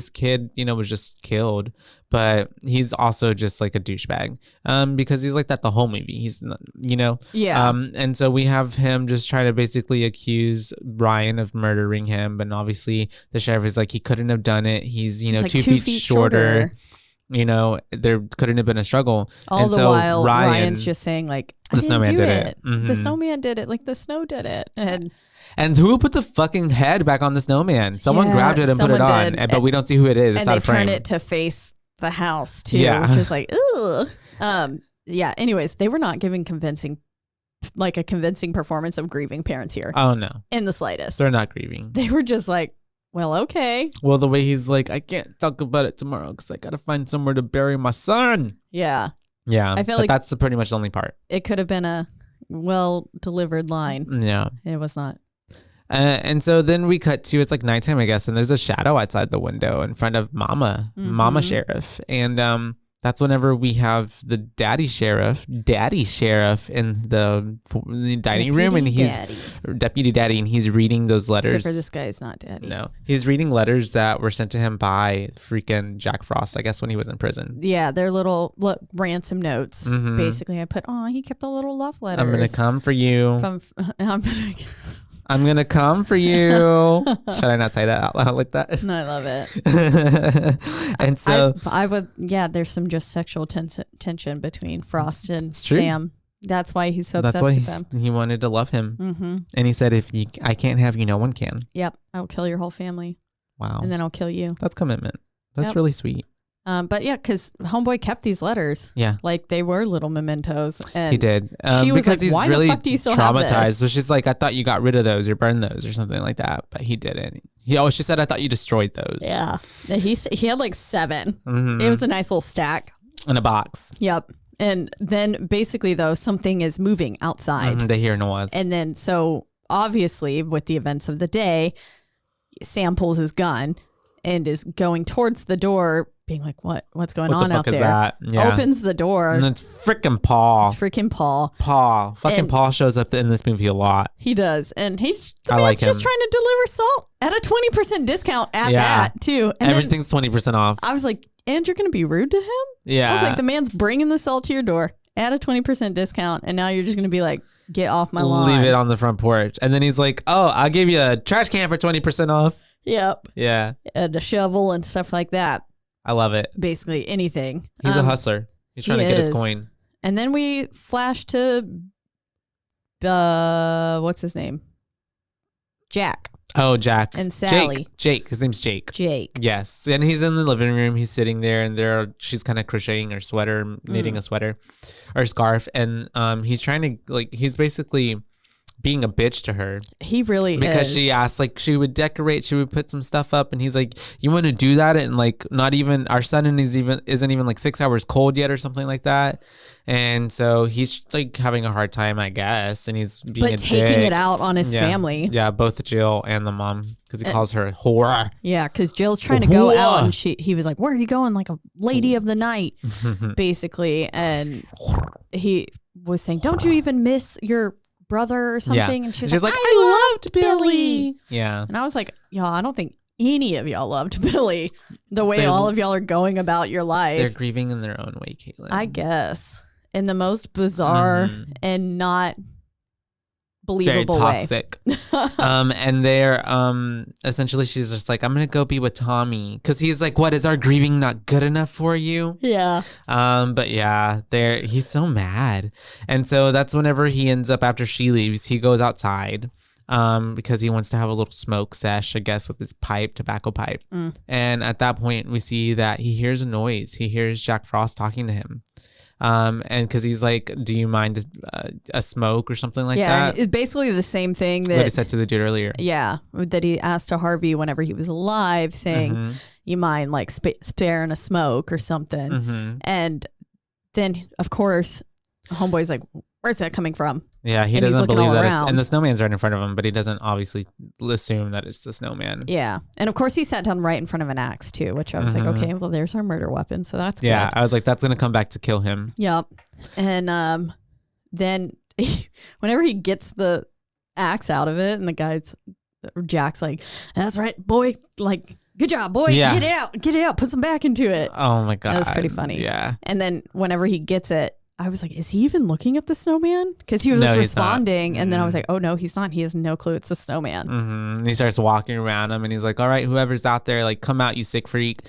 kid, was just killed. But he's also just like a douchebag because he's like that the whole movie. He's, Yeah. And so we have him just try to basically accuse Ryan of murdering him. But obviously the sheriff is like, he couldn't have done it. He's, like 2 feet shorter. There couldn't have been a struggle. All the while, Ryan's just saying like, the snowman did it. Mm-hmm. The snowman did it. Like the snow did it. And who put the fucking head back on the snowman? Someone grabbed it and put it on, but we don't see who it is. It's out of frame. And they turn it to face the house too, which is like, ugh. Yeah. Anyways, they were not giving a convincing performance of grieving parents here. Oh no, in the slightest. They're not grieving. They were just like, well, okay. Well, the way he's like, I can't talk about it tomorrow because I gotta find somewhere to bury my son. Yeah. Yeah. I feel like that's pretty much the only part. It could have been a well delivered line. Yeah. It was not. And so then we cut to, it's like nighttime, I guess, and there's a shadow outside the window in front of Mama Sheriff. And that's whenever we have the Daddy Sheriff in the dining room, and he's Deputy Daddy, and he's reading those letters. Except for this guy is not Daddy. No, he's reading letters that were sent to him by freaking Jack Frost, I guess, when he was in prison. Yeah, they're little ransom notes. Mm-hmm. Basically, I put, he kept a little love letters. I'm gonna come for you. I'm going to come for you. Should I not say that out loud like that? No, I love it. And so I would, there's some just sexual tension between Frost and Sam. That's why he's so obsessed with them. He wanted to love him. Mm-hmm. And he said, I can't have you, no one can. Yep. I'll kill your whole family. Wow. And then I'll kill you. That's commitment. That's really sweet. But yeah, because Homeboy kept these letters. Yeah. Like they were little mementos. And he did. She was because like, why really the fuck do you still traumatized. have this? So she's like, I thought you got rid of those or burned those or something like that. But he didn't. She said, I thought you destroyed those. Yeah. He had like 7. Mm-hmm. It was a nice little stack. In a box. Yep. And then basically though, something is moving outside. They hear noise. And then so obviously with the events of the day, Sam pulls his gun and is going towards the door, being like, what's going on out there? Is that? Yeah. Opens the door. And it's freaking Paul. It's freaking Paul. Fucking Paul shows up in this movie a lot. He does. And he's just trying to deliver salt at a 20% discount at that too. And everything's 20% off. I was like, and you're going to be rude to him? Yeah. I was like, the man's bringing the salt to your door at a 20% discount. And now you're just going to be like, get off my lawn. Leave it on the front porch. And then he's like, I'll give you a trash can for 20% off. Yep. Yeah. And a shovel and stuff like that. I love it. basically anything. He's a hustler. He's trying to get his is. coin. And then we flash to what's his name? Jack Oh, Jack. and Sally. Jake. His name's Jake. Jake. Yes. And he's in the living room. He's sitting there and she's kind of crocheting her sweater, knitting a sweater or scarf. And he's trying to he's basically being a bitch to her. He really because is. she asked, she would decorate, she would put some stuff up, and he's like, you want to do that? And not even our sun isn't even 6 hours cold yet or something like that. And so he's having a hard time, I guess, and he's being a taking dick. it out on his family. Yeah, both Jill and the mom, because he calls her a whore. Yeah, because Jill's trying to go out, and he was like, "Where are you going?" Like a lady of the night, basically. And he was saying, "Don't you even miss your brother or something?" And she's like, "I loved Billy." Yeah, and I was like, "Y'all, I don't think any of y'all loved Billy the way all of y'all are going about your life." They're grieving in their own way, Caitlin. I guess in the most bizarre and not believable very toxic. And they're essentially, she's just like, I'm gonna go be with Tommy, because he's like, what, is our grieving not good enough for you? Yeah. But yeah, he's so mad. And so that's whenever he ends up, after she leaves, he goes outside because he wants to have a little smoke sesh, I guess, with his tobacco pipe. And at that point we see that he hears a noise. He hears Jack Frost talking to him. And because he's like, do you mind a smoke or something like that? Yeah, it's basically the same thing that what he said to the dude earlier. Yeah, that he asked to Harvey whenever he was alive, saying, you mind sparing a smoke or something. And then, of course, homeboy's like, where's that coming from? Yeah, he and doesn't believe that around. and the snowman's right in front of him, but he doesn't obviously assume that it's the snowman. Yeah, and of course he sat down right in front of an axe too, which I was like, okay, well, there's our murder weapon, so that's good. I was like, that's gonna come back to kill him. Yep. And then whenever he gets the axe out of it, and Jack's like, that's right, boy, good job, boy. Yeah. Get it out, put some back into it. Oh my god, that was pretty funny. Yeah. And then whenever he gets it, I was like, is he even looking at the snowman? Because he was responding, and then I was like, oh no, he's not. He has no clue it's the snowman. And he starts walking around him, and he's like, all right, whoever's out there, come out, you sick freak.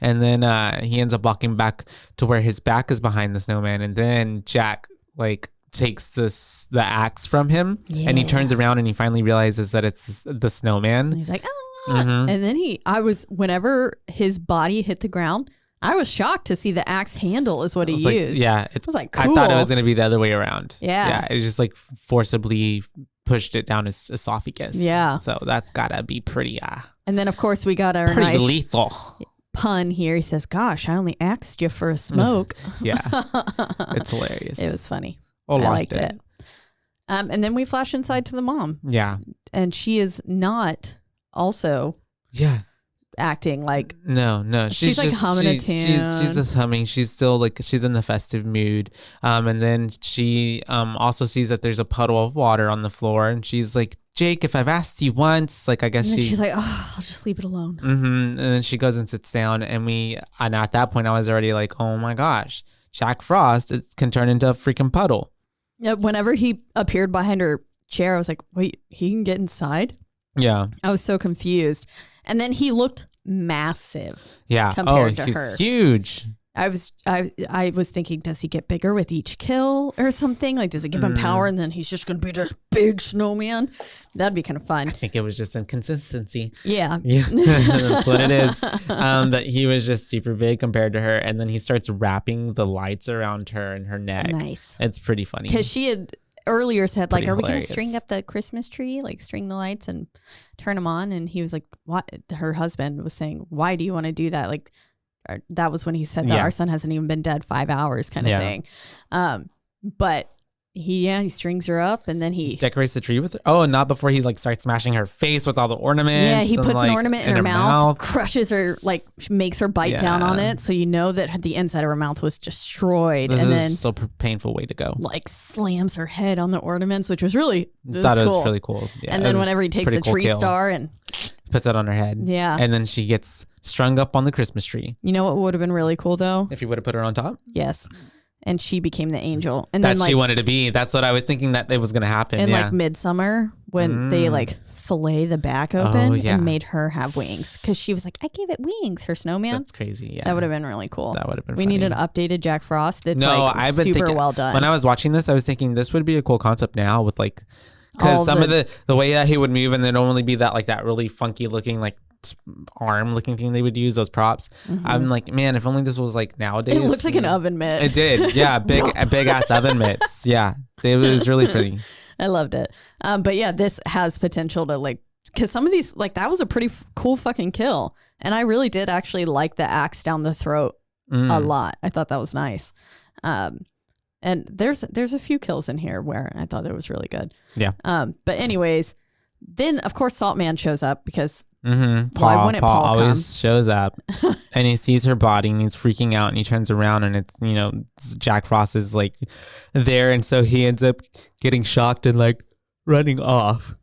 And then he ends up walking back to where his back is behind the snowman, and then Jack takes the axe from him, and he turns around and he finally realizes that it's the snowman. And he's like, and then whenever his body hit the ground, I was shocked to see the axe handle is what he used. I was like, cool. I thought it was going to be the other way around. Yeah. It just forcibly pushed it down his esophagus. Yeah. So that's gotta be pretty and then of course we got our pretty nice lethal pun here. He says, gosh, I only axed you for a smoke. Yeah. It's hilarious. It was funny. I liked it. And then we flash inside to the mom. Yeah. And she is not also acting like no she's like humming a tune. She's just humming. She's still she's in the festive mood. And then she also sees that there's a puddle of water on the floor, and she's like, Jake, if I've asked you once, I guess she's like, oh, I'll just leave it alone. And then she goes and sits down, and at that point I was already like, oh my gosh, Jack Frost can turn into a freaking puddle. Yeah, whenever he appeared behind her chair, I was like, wait, he can get inside? Yeah. I was so confused. And then he looked massive. Yeah. Compared to he's her. Huge. I was thinking, does he get bigger with each kill or something? Does it give him power and then he's just going to be this big snowman? That'd be kind of fun. I think it was just inconsistency. Yeah. Yeah. That's what it is. That he was just super big compared to her. And then he starts wrapping the lights around her and her neck. Nice. It's pretty funny. Because she had earlier said, are we going hilarious. to string up the Christmas tree? String the lights and turn them on? And he was like, what? Her husband was saying, why do you want to do that? That was when he said that our son hasn't even been dead 5 hours kind of thing. But he strings her up, and then he decorates the tree with her. Oh, and not before he starts smashing her face with all the ornaments. Yeah, he puts an ornament in her mouth, crushes her, makes her bite down on it. So you know that the inside of her mouth was destroyed. This and is then so painful way to go. Slams her head on the ornaments, which was really It was really cool. Yeah, and then whenever he takes a tree star and puts it on her head. Yeah. And then she gets strung up on the Christmas tree. You know what would have been really cool though? If you would have put her on top? Yes. And she became the angel. And that then she wanted to be. That's what I was thinking that it was going to happen. In Midsummer, when they fillet the back open and made her have wings because she was like, I gave it wings. Her snowman. That's crazy. Yeah, that would have been really cool. That would have been. We funny. need an updated Jack Frost. That's I've been super thinking, well done. When I was watching this, I was thinking this would be a cool concept now with like, because some of the way that he would move and there'd only be that like that really funky looking like arm looking thing they would use, those props. I'm like, man, if only this was like nowadays. It looks like an oven mitt. It did. Yeah. Big ass oven mitts. Yeah. It was really pretty. I loved it. But yeah, this has potential to like, because some of these, like that was a pretty cool fucking kill. And I really did actually like the axe down the throat a lot. I thought that was nice. And there's a few kills in here where I thought it was really good. Yeah. But anyways, then of course Saltman shows up because Paul always shows up and he sees her body and he's freaking out and he turns around and it's, you know, Jack Frost is like there. And so he ends up getting shocked and like running off.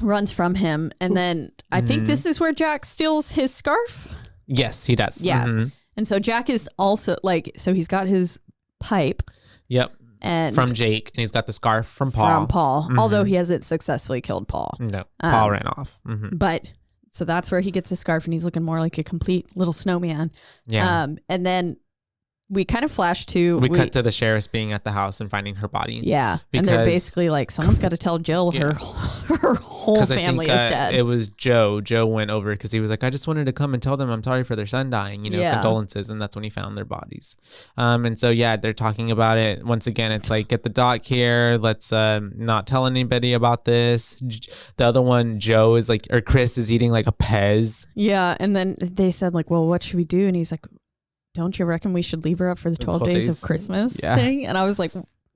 Runs from him. And then I think this is where Jack steals his scarf. Yes, he does. Yeah. And so Jack is also like, so he's got his pipe. Yep. And from Jake, and he's got the scarf from Paul. Although he hasn't successfully killed Paul. No, Paul ran off. But so that's where he gets his scarf and he's looking more like a complete little snowman. Yeah. And then we kind of flash to... We cut to the sheriff's being at the house and finding her body. Yeah. And they're basically like, someone's got to tell Jill her whole family is dead. It was Joe. Joe went over because he was like, I just wanted to come and tell them I'm sorry for their son dying, you know, condolences. And that's when he found their bodies. And so, yeah, they're talking about it. Once again, it's like, get the doc here. Let's not tell anybody about this. The other one, Joe is like, or Chris is eating like a Pez. Yeah. And then they said like, well, what should we do? And he's like, don't you reckon we should leave her up for the 12 days of Christmas thing? And I was like,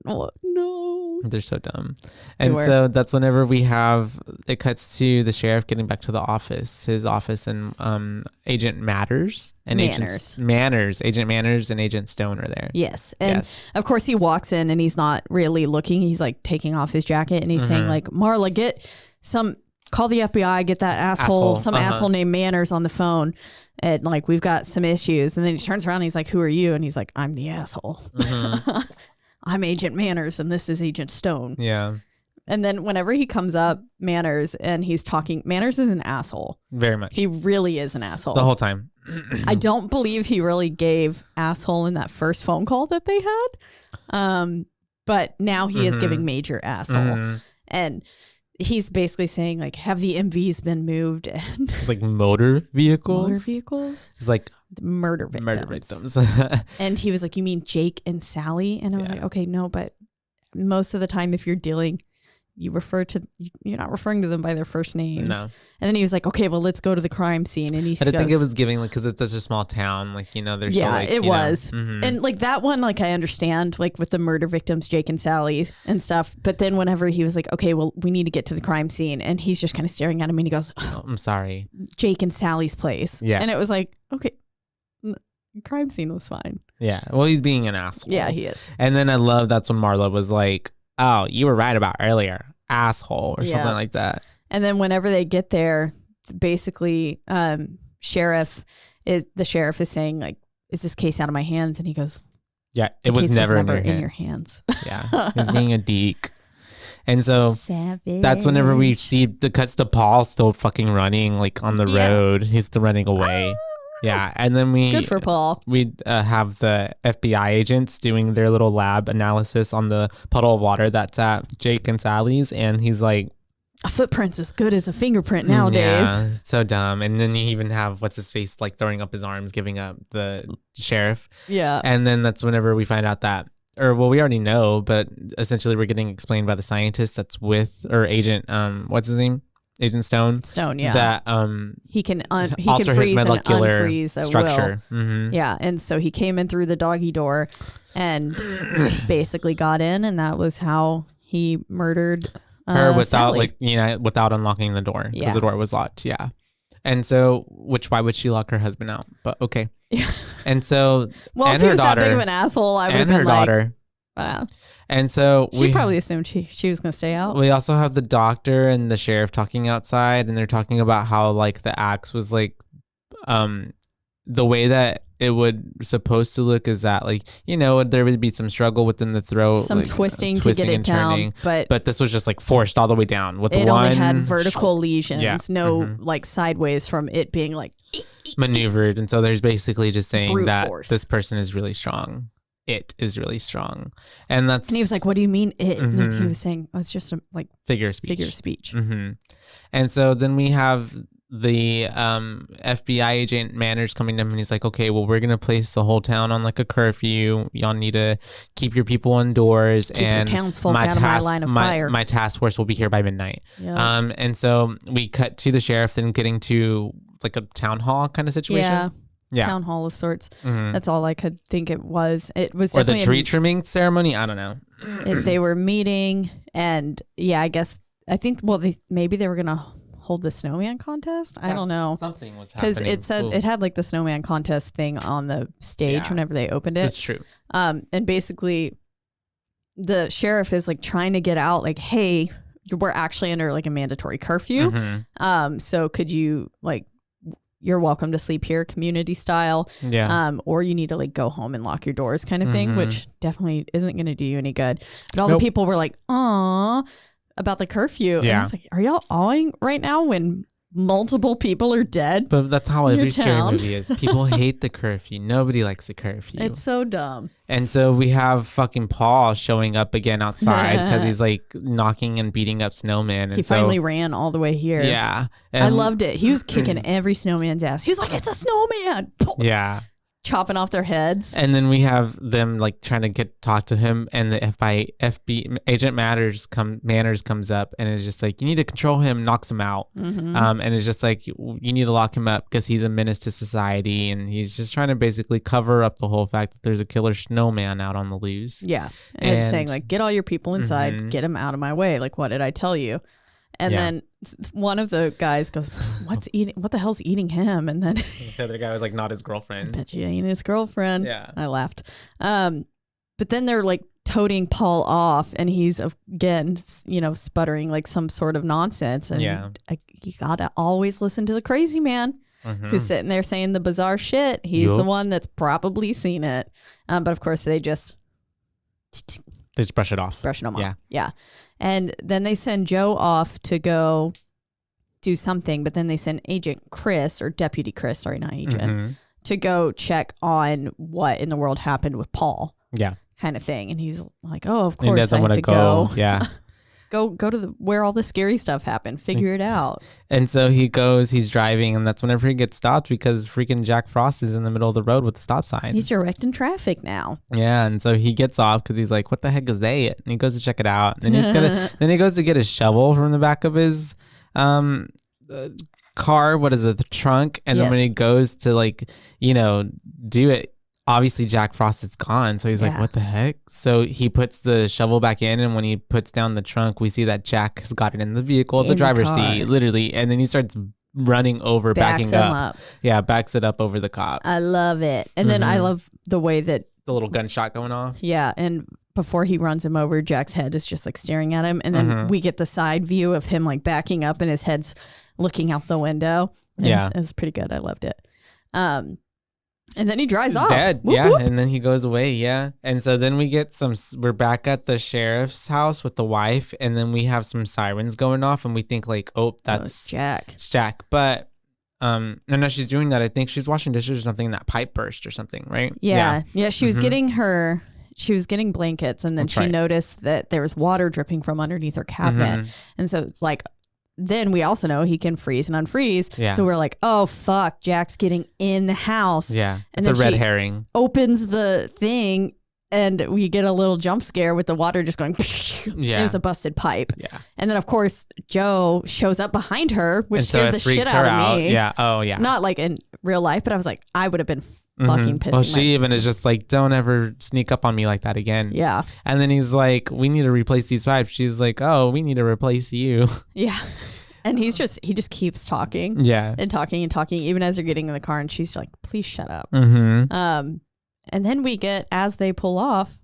oh, no. They're so dumb. And so that's whenever it cuts to the sheriff getting back to the office, his office, and Agent Agent Manners and Agent Stone are there. Yes. And of course he walks in and he's not really looking. He's like taking off his jacket and he's saying like, Marla, call the FBI, get that asshole named Manners on the phone. And like, we've got some issues. And then he turns around and he's like, who are you? And he's like, I'm the asshole. I'm Agent Manners and this is Agent Stone. Yeah. And then whenever he comes up, Manners, and he's talking, Manners is an asshole. Very much. He really is an asshole. The whole time. I don't believe he really gave asshole in that first phone call that they had. But now he is giving major asshole. And he's basically saying like, have the MVs been moved? And it's like motor vehicles. It's like murder victims. And he was like, you mean Jake and Sally? And I was like, okay, no, but most of the time if you're dealing, you're not referring to them by their first names. No. And then he was like, okay, well, let's go to the crime scene. And I think it was giving like, because it's such a small town, like, you know, there's it was. And like that one, like I understand, like with the murder victims, Jake and Sally and stuff. But then whenever he was like, okay, well, we need to get to the crime scene, and he's just kind of staring at him and he goes, oh, I'm sorry, Jake and Sally's place. Yeah. And it was like, okay, crime scene was fine. Yeah. Well, he's being an asshole. Yeah, he is. And then I love that's when Marla was like, oh, you were right about earlier, asshole, or something like that. And then whenever they get there, basically the sheriff is saying like, is this case out of my hands? And he goes, yeah, it was never in your hands. Yeah, he's being a deek. And so Savage. That's whenever we see the cuts to Paul still fucking running like on the road. He's still running away. Yeah, and then good for Paul. We have the FBI agents doing their little lab analysis on the puddle of water that's at Jake and Sally's, and he's like, a footprint's as good as a fingerprint nowadays. Yeah, so dumb. And then you even have what's his face like throwing up his arms, giving up the sheriff. Yeah. And then that's whenever we find out that, or well, we already know, but essentially we're getting explained by the scientist that's with, or Agent, what's his name? Agent Stone. Yeah. That he can alter freeze his molecular and unfreeze a structure. Will. Yeah, and so he came in through the doggy door, and basically got in, and that was how he murdered her without Sally. without unlocking the door because the door was locked. Yeah, and so why would she lock her husband out? But okay. Yeah. And so well, and if her he was daughter, that big of an asshole, I would and have her been daughter. Like, And so she probably assumed she was going to stay out. We also have the doctor and the sheriff talking outside, and they're talking about how like the axe was like the way that it would supposed to look is that like, you know, there would be some struggle within the throat, some like, twisting to get it and down, turning, but this was just like forced all the way down with it one only had vertical lesions, yeah. no like sideways from it being like maneuvered. And so there's basically just saying brute that force. this person is really strong. It is really strong. And that's, and he was like, what do you mean it? And then he Mhm. was saying, oh, it's just a like figure of speech. figure of speech. Mm-hmm. And so then we have the FBI agent Manners coming to him, and he's like, okay, well, we're gonna place the whole town on like a curfew. Y'all need to keep your people indoors, Keep your and townsfolk out of my line of fire. my task force will be here by midnight. Yeah. And so we cut to the sheriff then getting to like a town hall kind of situation. Yeah. Town hall of sorts. Mhm. That's all I could think it was. It was Or the definitely tree trimming ceremony. I don't know. they were meeting, and I think maybe they were gonna hold the snowman contest. I don't know, Something was because happening. it said it had like the snowman contest thing on the stage Yeah. whenever they opened it. It's true. And basically the sheriff is like trying to get out, like, hey, we're actually under like a mandatory curfew. Mhm. So could you like, you're welcome to sleep here, community style. Yeah. Or you need to like go home and lock your doors kind of thing, Mhm. which definitely isn't going to do you any good. But all Nope. the people were like, aw, about the curfew. And I Yeah. was like, are y'all awing right now when multiple people are dead? But that's how in your every scary town. movie is. People hate the curfew. Nobody likes the curfew. It's so dumb. And so we have fucking Paul showing up again outside because he's like knocking and beating up snowmen. And He finally ran all the way here. Yeah. I And- loved it. He was kicking every snowman's ass. He was like, it's a snowman. Yeah. Chopping off their heads. And then we have them like trying to talk to him, and the FBI agent Manners comes up and is just like, you need to control him, knocks him out. Mm-hmm. And it's just like, you need to lock him up because he's a menace to society, and he's just trying to basically cover up the whole fact that there's a killer snowman out on the loose. Yeah. And saying And- like, get all your people inside, Mhm. get him out of my way. Like, what did I tell you? And Yeah. then one of the guys goes, what the hell's eating him? And then The other guy was like, not his girlfriend. bet you ain't his girlfriend. Yeah. I laughed. But then they're like toting Paul off, and he's again, sputtering like some sort of nonsense. And Yeah. you gotta always listen to the crazy man Mhm. who's sitting there saying the bizarre shit. He's the Yup. one that's probably seen it. But of course, they just They just brush it off. brushing them Yeah. off. Yeah. And then they send Joe off to go do something, but then they send Agent Chris, or Deputy Chris, sorry, not Agent, Mhm. to go check on what in the world happened with Paul, Yeah. kind of thing. And he's like, oh, of He course I doesn't have want to to go. Yeah. go to where all the scary stuff happened, figure it out. And so he's driving, and that's whenever he gets stopped because freaking Jack Frost is in the middle of the road with the stop sign. He's directing traffic now. Yeah, and so he gets off because he's like, "What the heck is that?" And he goes to check it out. And then he goes to get his shovel from the back of his car. What is it? The trunk. And then when Yes. he goes to do it, obviously Jack Frost is gone. So he's like, Yeah. "What the heck?" So he puts the shovel back in, and when he puts down the trunk, we see that Jack has got it in the vehicle, the In the driver's car. seat, literally, and then he starts running over, Backs backing him up. up. Yeah, backs it up over the cop. I love it. And then I Mhm. love the way that, The little gunshot going off. yeah, and before he runs him over, Jack's head is just like staring at him. And then Mhm. we get the side view of him like backing up, and his head's looking out the window. Yeah. It was pretty good. I loved it. And then he drives He's off. dead. Whoop, yeah. whoop. And then he goes away. Yeah. And so then we get we're back at the sheriff's house with the wife. And then we have some sirens going off. And we think like, oh, that's Jack. it's Jack. But no, she's doing that. I think she's washing dishes or something. And that pipe burst or something, right? Yeah. She was Mhm. getting blankets, and then That's she right. noticed that there was water dripping from underneath her cabinet. Mhm. And so it's like, then we also know he can freeze and unfreeze. Yeah. So we're like, oh, fuck, Jack's getting in the house. Yeah. And It's a then red she herring. opens the thing, and we get a little jump scare with the water just going, Yeah. There's a busted pipe. Yeah. And then, of course, Joe shows up behind her, which And so scared it the freaks shit her out of me. Yeah. Oh, yeah. Not like in real life, but I was like, I would have been fucking pissing Well, my she even is just like, don't ever sneak up on me like that again. Yeah. And then he's like, we need to replace these pipes. She's like, oh, we need to replace you. Yeah. And he just keeps talking Yeah. and talking and talking, even as they're getting in the car, and she's like, please shut up. Mm-hmm. And then we get, as they pull off,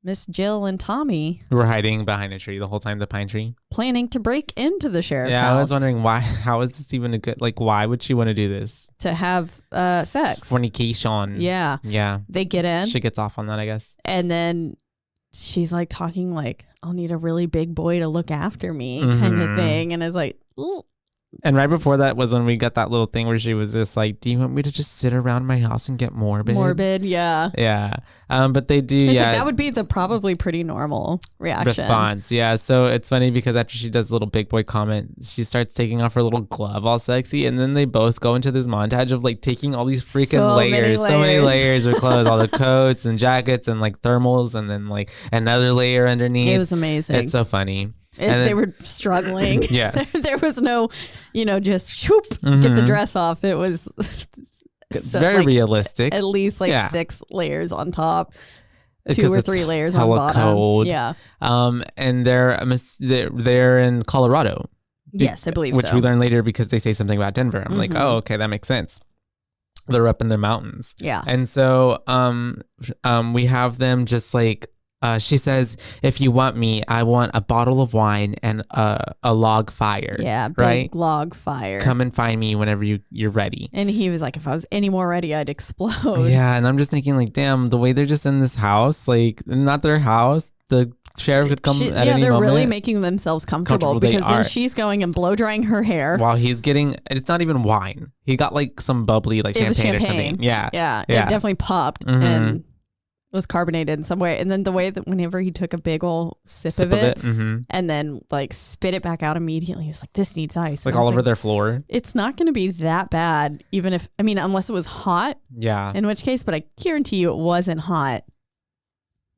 Miss Jill and Tommy We're hiding behind a tree the whole time, the pine tree. planning to break into the sheriff's house. Yeah, I was wondering why. How is this even a good? Like, why would she want to do this? To have sex. Fornication. Yeah. Yeah. They get in. She gets off on that, I guess. And then she's like talking like, I'll need a really big boy to look after me kind of thing. And it's like, ooh. And right before that was when we got that little thing where she was just like, do you want me to just sit around my house and get morbid? Morbid, yeah. Yeah. But they do, It's yeah. like, that would be the probably pretty normal reaction. Response. Yeah. So it's funny because after she does a little big boy comment, she starts taking off her little glove all sexy. And then they both go into this montage of like taking all these freaking So many layers of clothes, all the coats and jackets and like thermals and then like another layer underneath. It was amazing. It's so funny. They were struggling. Yes. There was no, just shoop, get the dress off. It was very realistic. At least 6 layers on top, 2 or 3 layers on hella bottom. cold. Yeah. And they're in Colorado. Yes, I believe which so. we learn later because they say something about Denver. I'm like, oh, okay, that makes sense. They're up in their mountains. Yeah. And so we have them just like, she says, if you want me, I want a bottle of wine and a log fire. Yeah, big right? log fire. Come and find me whenever you're ready. And he was like, if I was any more ready, I'd explode. Yeah, and I'm just thinking like, damn, the way they're just in this house, like not their house, the sheriff could come at any moment. Yeah, they're really making themselves comfortable because then she's going and blow drying her hair. While he's getting, it's not even wine. He got like some bubbly like champagne or something. Yeah. Yeah, it definitely popped and was carbonated in some way. And then the way that whenever he took a big ol' sip of it and then like spit it back out immediately, he was like, this needs ice. Like all over their floor. It's not going to be that bad, even if, unless it was hot. Yeah. In which case, but I guarantee you it wasn't hot.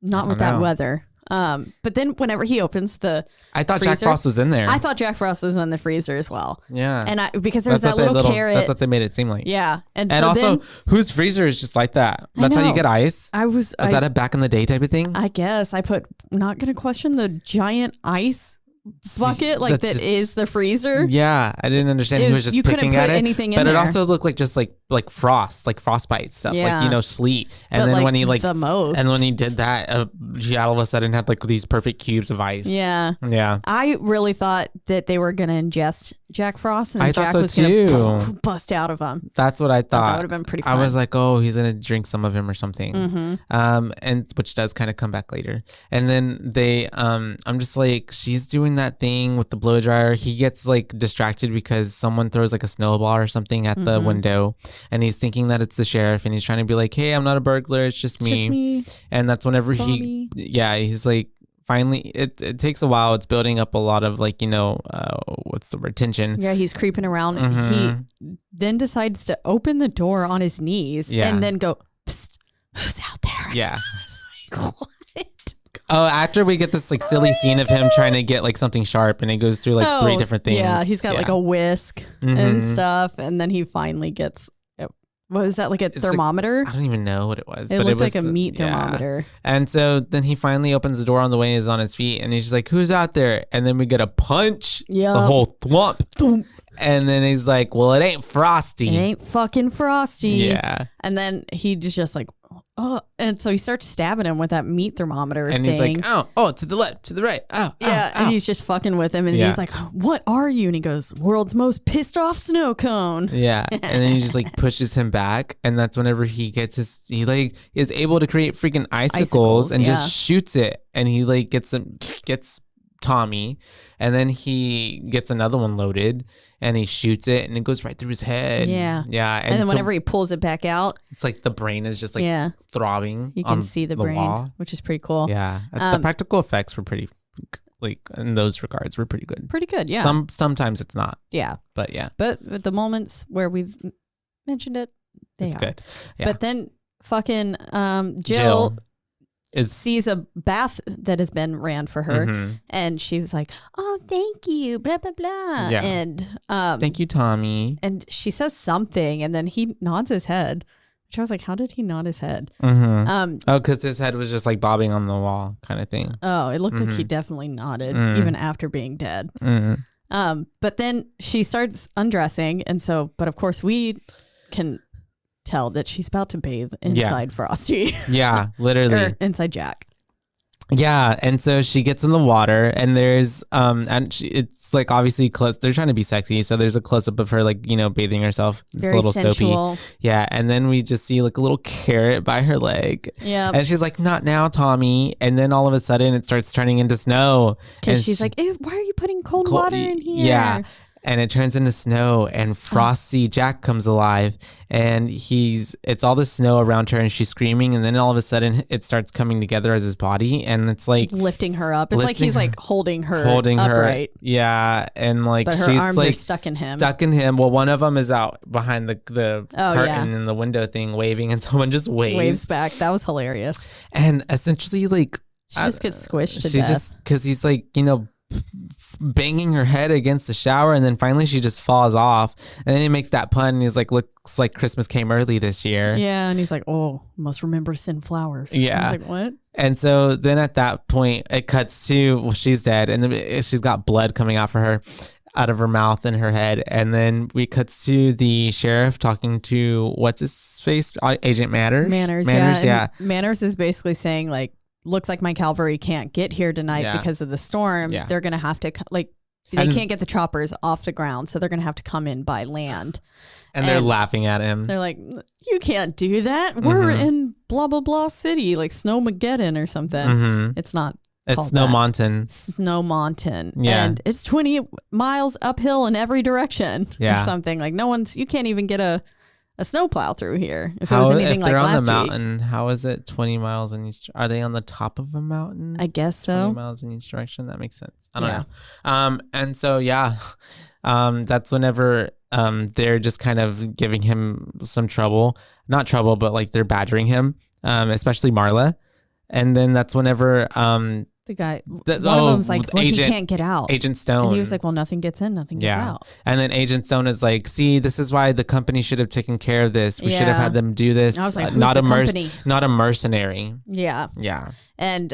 Not with that weather. But then whenever he opens the I thought freezer, Jack Frost was in there. I thought Jack Frost was in the freezer as well. Yeah. And because there's that little carrot. That's what they made it seem like. Yeah. And so also, then, whose freezer is just like that? That's how you get ice? Is that a back in the day type of thing? I guess. I put, not going to question the giant ice bucket that is the freezer. Yeah, I didn't understand. He was just picking at it. Anything in but there. It also looked like just like frostbite stuff, like sleet. And but then when he the most. and when he did that, he all of a sudden had like these perfect cubes of ice. Yeah. I really thought that they were gonna ingest Jack Frost, and Jack was gonna bust out of him. That's what I thought. That would have been pretty fun. I was like, oh, he's gonna drink some of him or something. And which does kind of come back later. And then they, I'm just like, she's doing that thing with the blow dryer. He gets like distracted because someone throws like a snowball or something at the window, and he's thinking that it's the sheriff, and he's trying to be like, hey, I'm not a burglar, it's just me. And that's whenever he's like, finally it takes a while. It's building up a lot of like, what's the word, tension. Yeah, he's creeping around. He then decides to open the door on his knees and then go, psst, who's out there? Yeah. Like, what? Oh, after we get this like silly scene of him trying to get like something sharp, and it goes through like 3 different things. Yeah, he's got like a whisk and stuff, and then he finally gets, what was that, like a thermometer? I don't even know what it was. It looked like a meat thermometer. And so then he finally opens the door on the way he's on his feet, and he's just like, who's out there? And then we get a punch. Yeah. It's a whole thwump. And then he's like, well, it ain't Frosty. It ain't fucking Frosty. Yeah. And then he just like, oh, and so he starts stabbing him with that meat thermometer and thing. He's like, oh, to the left, to the right. Oh, yeah. And he's just fucking with him. And he's like, what are you? And he goes, world's most pissed off snow cone. Yeah. And then he just like pushes him back. And that's whenever he gets he like is able to create freaking icicles and just shoots it. And he like gets Tommy, and then he gets another one loaded, and he shoots it, and it goes right through his head. Yeah. And then whenever he pulls it back out, it's like the brain is just like throbbing. You can see the brain, wall. which is pretty cool. Yeah. The practical effects were pretty, like in those regards, were pretty good. Pretty good, yeah. Sometimes it's not. Yeah. But yeah. But at the moments where we've mentioned it, it's good. Yeah. But then fucking Jill sees a bath that has been ran for her, and she was like, oh, thank you, blah blah blah. And thank you, Tommy. And she says something, and then he nods his head, which I was like, how did he nod his head? Because his head was just like bobbing on the wall kind of thing. Oh, it looked like he definitely nodded even after being dead. But then she starts undressing, and so, but of course we can tell that she's about to bathe inside Frosty. Yeah, literally. Or inside Jack. Yeah, and so she gets in the water, and there's it's like obviously close. They're trying to be sexy, so there's a close up of her like bathing herself. It's Very a little sensual. soapy. Yeah, and then we just see like a little carrot by her leg. Yeah, and she's like, "Not now, Tommy." And then all of a sudden, it starts turning into snow. Because she's like, "Ew, why are you putting cold water in here?" Yeah. And it turns into snow, and Frosty Jack comes alive, and it's all the snow around her, and she's screaming, and then all of a sudden it starts coming together as his body, and it's like lifting her up. It's like he's like holding her upright. Yeah, and like but her she's arms like are stuck in him. Well, one of them is out behind the curtain and the window thing, waving, and someone just waves back. That was hilarious. And essentially, like she just gets squished to death. Just because he's like banging her head against the shower, and then finally she just falls off, and then he makes that pun, and he's like, looks like Christmas came early this year. Yeah, and he's like, oh, must remember to send flowers. Yeah. I was like, what? And so then at that point it cuts to, well, she's dead, and then she's got blood coming out of her mouth and her head, and then we cuts to the sheriff talking to what's his face, Agent Manners. Yeah. Manners is basically saying like, looks like my cavalry can't get here tonight because of the storm. Yeah. They're gonna have to they can't get the choppers off the ground, so they're gonna have to come in by land. And they're laughing at him. They're like, you can't do that. We're in blah blah blah city, like Snowmageddon or something. Mm-hmm. It's not. It's Snowmonton. Snowmonton. Yeah. And it's 20 miles uphill in every direction or something. Like you can't even get a snowplow through here. If it was anything like last week. If they're on the mountain, how is it 20 miles in each? Are they on the top of a mountain? I guess so. 20 miles in each direction. That makes sense. I don't know. And so, that's whenever they're just kind of giving him some trouble. Not trouble, but like they're badgering him, especially Marla. And then that's whenever the guy, one of them's like, well, he can't get out. Agent Stone. And he was like, well, nothing gets in, nothing gets out. And then Agent Stone is like, see, this is why the company should have taken care of this. We should have had them do this. I was like, not a mercenary. Yeah. Yeah. And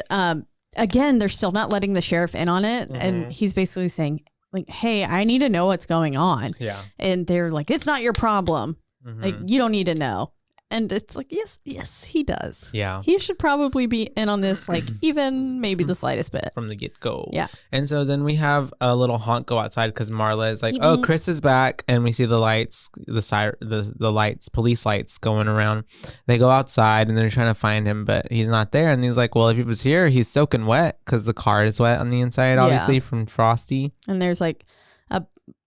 again, they're still not letting the sheriff in on it. Mm-hmm. And he's basically saying, like, hey, I need to know what's going on. Yeah. And they're like, it's not your problem. Mm-hmm. Like, you don't need to know. And it's like, yes, he does. Yeah. He should probably be in on this, like, even maybe the slightest bit. From the get-go. Yeah. And so then we have a little honk go outside because Marla is like, oh, Chris is back. And we see the lights, the lights, police lights going around. They go outside and they're trying to find him, but he's not there. And he's like, well, if he was here, he's soaking wet because the car is wet on the inside, obviously, from Frosty. And there's like,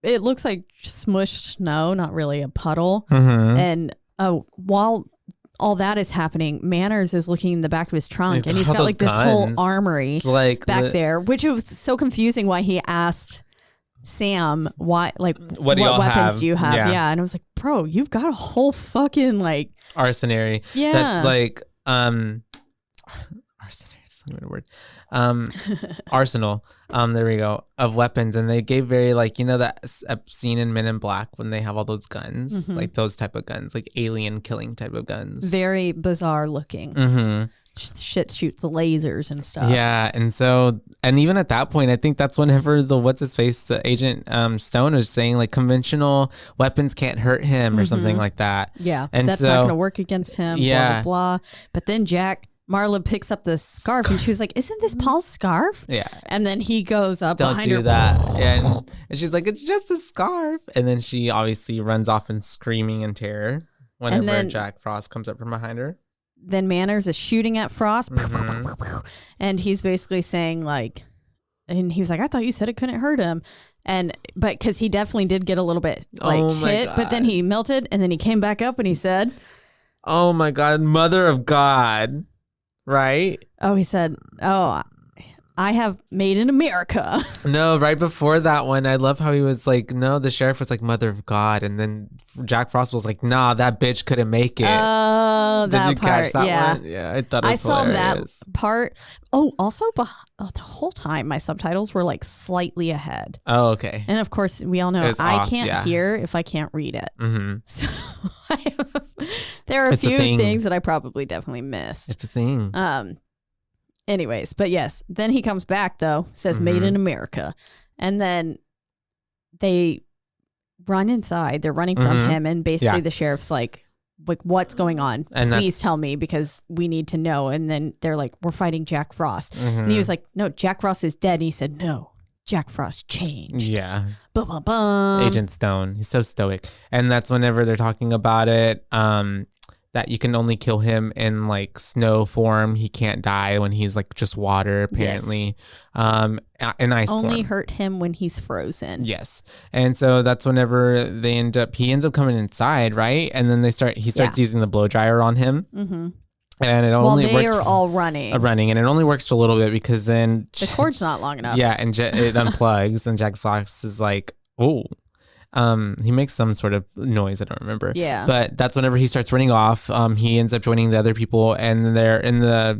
it looks like smushed snow, not really a puddle. Mm-hmm. And while all that is happening, Manners is looking in the back of his trunk, and he's got like this whole armory back there, which it was so confusing why he asked Sam what weapons do you have? Yeah. And I was like, bro, you've got a whole fucking like arsenary. Yeah. That's like arsenary. That's not a word. Arsenal. There we go, of weapons. And they gave very that scene in Men in Black when they have all those guns, mm-hmm. like those type of guns, like alien killing type of guns. Very bizarre looking. Mm-hmm. Shit shoots lasers and stuff. Yeah, and even at that point, I think that's whenever the Agent Stone is saying like conventional weapons can't hurt him or mm-hmm. something like that. Yeah, and that's not going to work against him. Yeah, blah blah blah. But then Marla picks up the scarf and she was like, isn't this Paul's scarf? Yeah. And then he goes up Don't behind do her. that. And she's like, it's just a scarf. And then she obviously runs off and screaming in terror whenever Jack Frost comes up from behind her. Then Manners is shooting at Frost. Mm-hmm. And he's basically saying and he was like, I thought you said it couldn't hurt him. But because he definitely did get a little bit hit, God. But then he melted and then he came back up and he said, oh my God, Mother of God. Right? Oh, he said, oh, I have made in America. No, right before that one, I love how he was like, no, the sheriff was like, Mother of God. And then Jack Frost was like, nah, that bitch couldn't make it. Oh, Did you catch that yeah. one? Yeah, I thought it was saw hilarious. that part. Oh, also, the whole time, my subtitles were like slightly ahead. Oh, okay. And of course, we all know I can't hear if I can't read it. Mm-hmm. So there are a few things that I probably definitely missed. It's a thing. Anyways, but yes, then he comes back though, says made in America. And then they run inside. They're running from him. And basically the sheriff's like, like, what's going on? And Please tell me, because we need to know. And then they're like, we're fighting Jack Frost. And he was like, no, Jack Frost is dead. And he said, no, Jack Frost changed. Yeah. Bum, bum, bum. Agent Stone. He's so stoic. And that's whenever they're talking about it, that you can only kill him in like snow form. He can't die when he's like just water, apparently. Yes. In ice form. Only hurt him when he's frozen. Yes. And so that's whenever he ends up coming inside, right? And then he starts using the blow dryer on him. Mm-hmm. And it only works. They are all running. And it only works for a little bit because then the cord's not long enough. Yeah, and it unplugs, and Jack Frost is like, oh. He makes some sort of noise. I don't remember. Yeah. But that's whenever he starts running off. He ends up joining the other people, and they're in where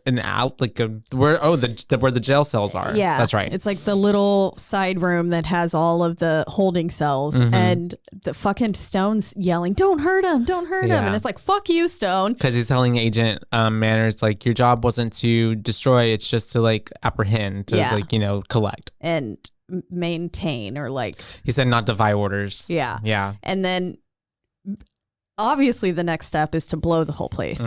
the jail cells are. Yeah, that's right. It's like the little side room that has all of the holding cells, and the fucking Stone's yelling, "Don't hurt him! Don't hurt him!" And it's like, "Fuck you, Stone!" Because he's telling Agent Manners like, your job wasn't to destroy; it's just to like apprehend, to collect and maintain, or like he said, not defy orders. Yeah. And then obviously the next step is to blow the whole place,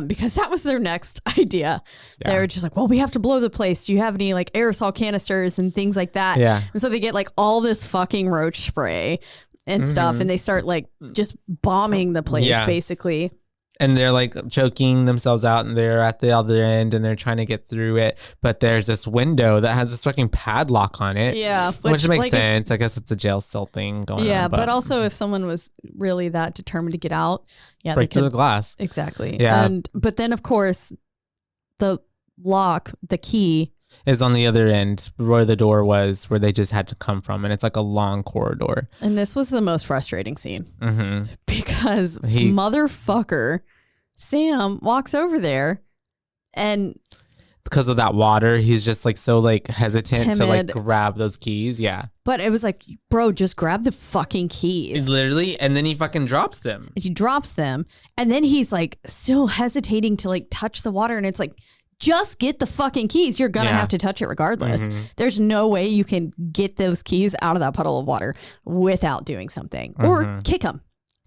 because that was their next idea. They were just like, well, we have to blow the place. Do you have any like aerosol canisters and things like that? Yeah. And so they get like all this fucking roach spray and stuff, and they start like just bombing the place basically. And they're like choking themselves out, and they're at the other end, and they're trying to get through it. But there's this window that has this fucking padlock on it. Yeah. Which makes sense. I guess it's a jail cell thing going on. Yeah, but also if someone was really that determined to get out, break through the glass. Exactly. Yeah. But then, of course, the lock, the key, is on the other end where the door was, where they just had to come from. And it's like a long corridor. And this was the most frustrating scene because motherfucker Sam walks over there, and because of that water, he's just like so like hesitant to like grab those keys. Yeah. But it was like, bro, just grab the fucking keys. Literally. And then he fucking drops them. He drops them. And then he's like still hesitating to like touch the water. And it's like, just get the fucking keys. You're going to have to touch it regardless. There's no way you can get those keys out of that puddle of water without doing something. Or kick them.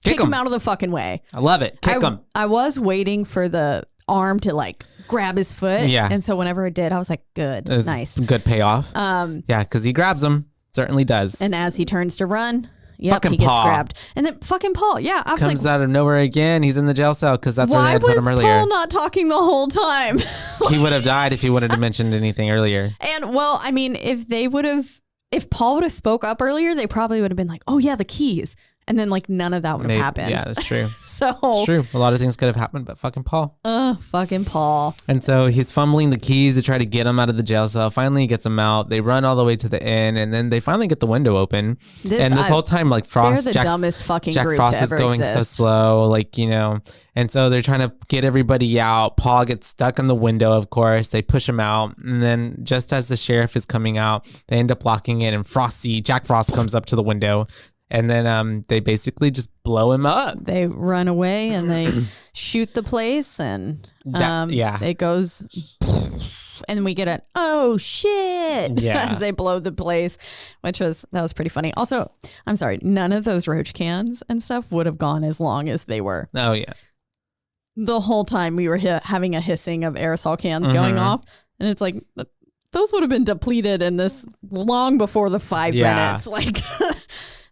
Kick them out of the fucking way. I love it. Kick them. I was waiting for the arm to like grab his foot. Yeah. And so whenever it did, I was like, good. It was nice. Good payoff. Yeah, because he grabs them. Certainly does. And as he turns to run... Yep, he gets grabbed. And then fucking Paul, I was comes out of nowhere again. He's in the jail cell because that's where they had put him earlier. Why was Paul not talking the whole time? He would have died if he wouldn't have mentioned anything earlier. And well, I mean, if Paul would have spoke up earlier, they probably would have been like, oh yeah, the keys. And then like none of that would have happened. Yeah, that's true. So it's true. A lot of things could have happened, but fucking Paul. Fucking Paul. And so he's fumbling the keys to try to get him out of the jail cell. Finally, he gets him out. They run all the way to the inn, and then they finally get the window open. This whole time, like Frost, they're the dumbest fucking Jack group Frost to is ever going exist. so slow, like And so they're trying to get everybody out. Paul gets stuck in the window, of course. They push him out. And then just as the sheriff is coming out, they end up locking it. And Jack Frost comes up to the window. And then they basically just blow him up. They run away and they shoot the place. And it goes... And we get an, oh shit, as they blow the place, that was pretty funny. Also, I'm sorry, none of those roach cans and stuff would have gone as long as they were. Oh, yeah. The whole time we were having a hissing of aerosol cans going off. And it's like, those would have been depleted in this long before the 5 minutes. Like,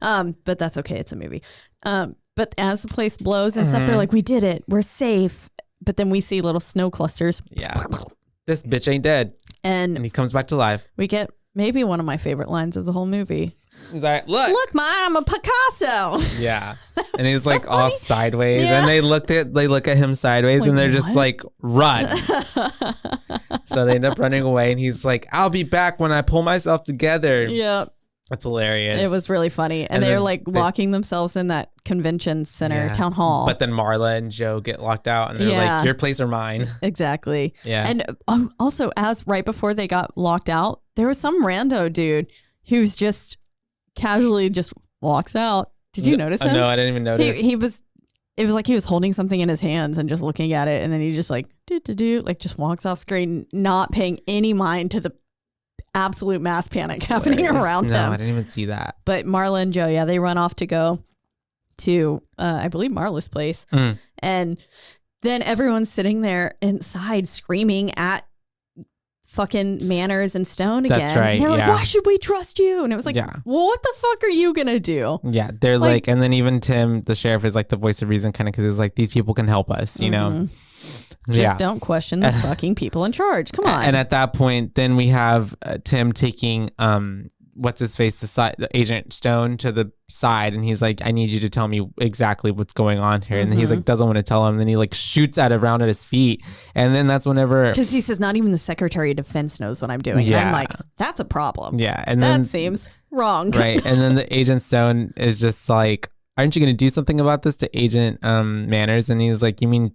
but that's okay. It's a movie. But as the place blows and stuff, they're like, we did it. We're safe. But then we see little snow clusters. Yeah. This bitch ain't dead. And he comes back to life. We get maybe one of my favorite lines of the whole movie. He's like, look, Mom, I'm a Picasso. Yeah. And he's so like funny. All sideways. Yeah. And they look at him sideways, like, and they're just like, run. So they end up running away, and he's like, I'll be back when I pull myself together. Yeah. That's hilarious. It was really funny. And they're like locking themselves in that convention center, town hall. But then Marla and Joe get locked out, and they're like, your place or mine. Exactly. Yeah. And also, as right before they got locked out, there was some rando dude who's just casually just walks out. Did you notice him? No, I didn't even notice. It was like he was holding something in his hands and just looking at it. And then he just like, like just walks off screen, not paying any mind to the absolute mass panic happening around them. No, I didn't even see that. But Marla and Joe, they run off to go to, I believe, Marla's place. And then everyone's sitting there inside screaming at fucking Manners and Stone again. That's right. They're like, why should we trust you? And it was like, well, what the fuck are you going to do? Yeah. They're like, and then even Tim, the sheriff, is like the voice of reason kind of, because it's like, these people can help us, you know? Just don't question the fucking people in charge. Come on. And at that point, then we have Tim taking, what's his face, the Agent Stone to the side, and he's like, I need you to tell me exactly what's going on here. And then he's like, doesn't want to tell him. Then he like shoots at around at his feet. And then that's whenever, because he says, not even the Secretary of Defense knows what I'm doing. Yeah. And I'm like, that's a problem. Yeah. And that then seems wrong. Right. And then the Agent Stone is just like, aren't you going to do something about this to Agent Manners? And he's like, you mean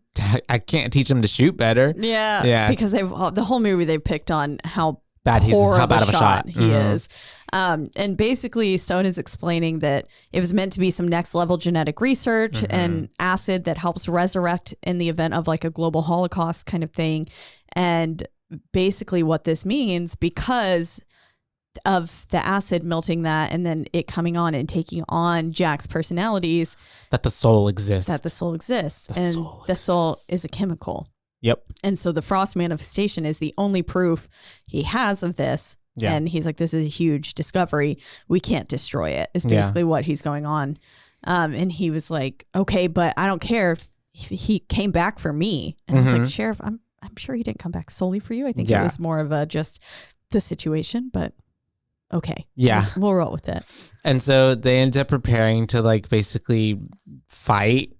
I can't teach him to shoot better? Yeah. Yeah. Because the whole movie they picked on how bad of a shot he is. And basically Stone is explaining that it was meant to be some next level genetic research and acid that helps resurrect in the event of like a global Holocaust kind of thing. And basically what this means, because of the acid melting that and then it coming on and taking on Jack's personalities, that the soul exists. The soul is a chemical. Yep. And so the Frost manifestation is the only proof he has of this. Yeah. And he's like, this is a huge discovery. We can't destroy it, is basically what he's going on. And he was like, okay, but I don't care. He came back for me. And I was like, Sheriff, I'm sure he didn't come back solely for you. I think it was more of a just the situation, but okay. Yeah. We'll roll with it. And so they end up preparing to like basically fight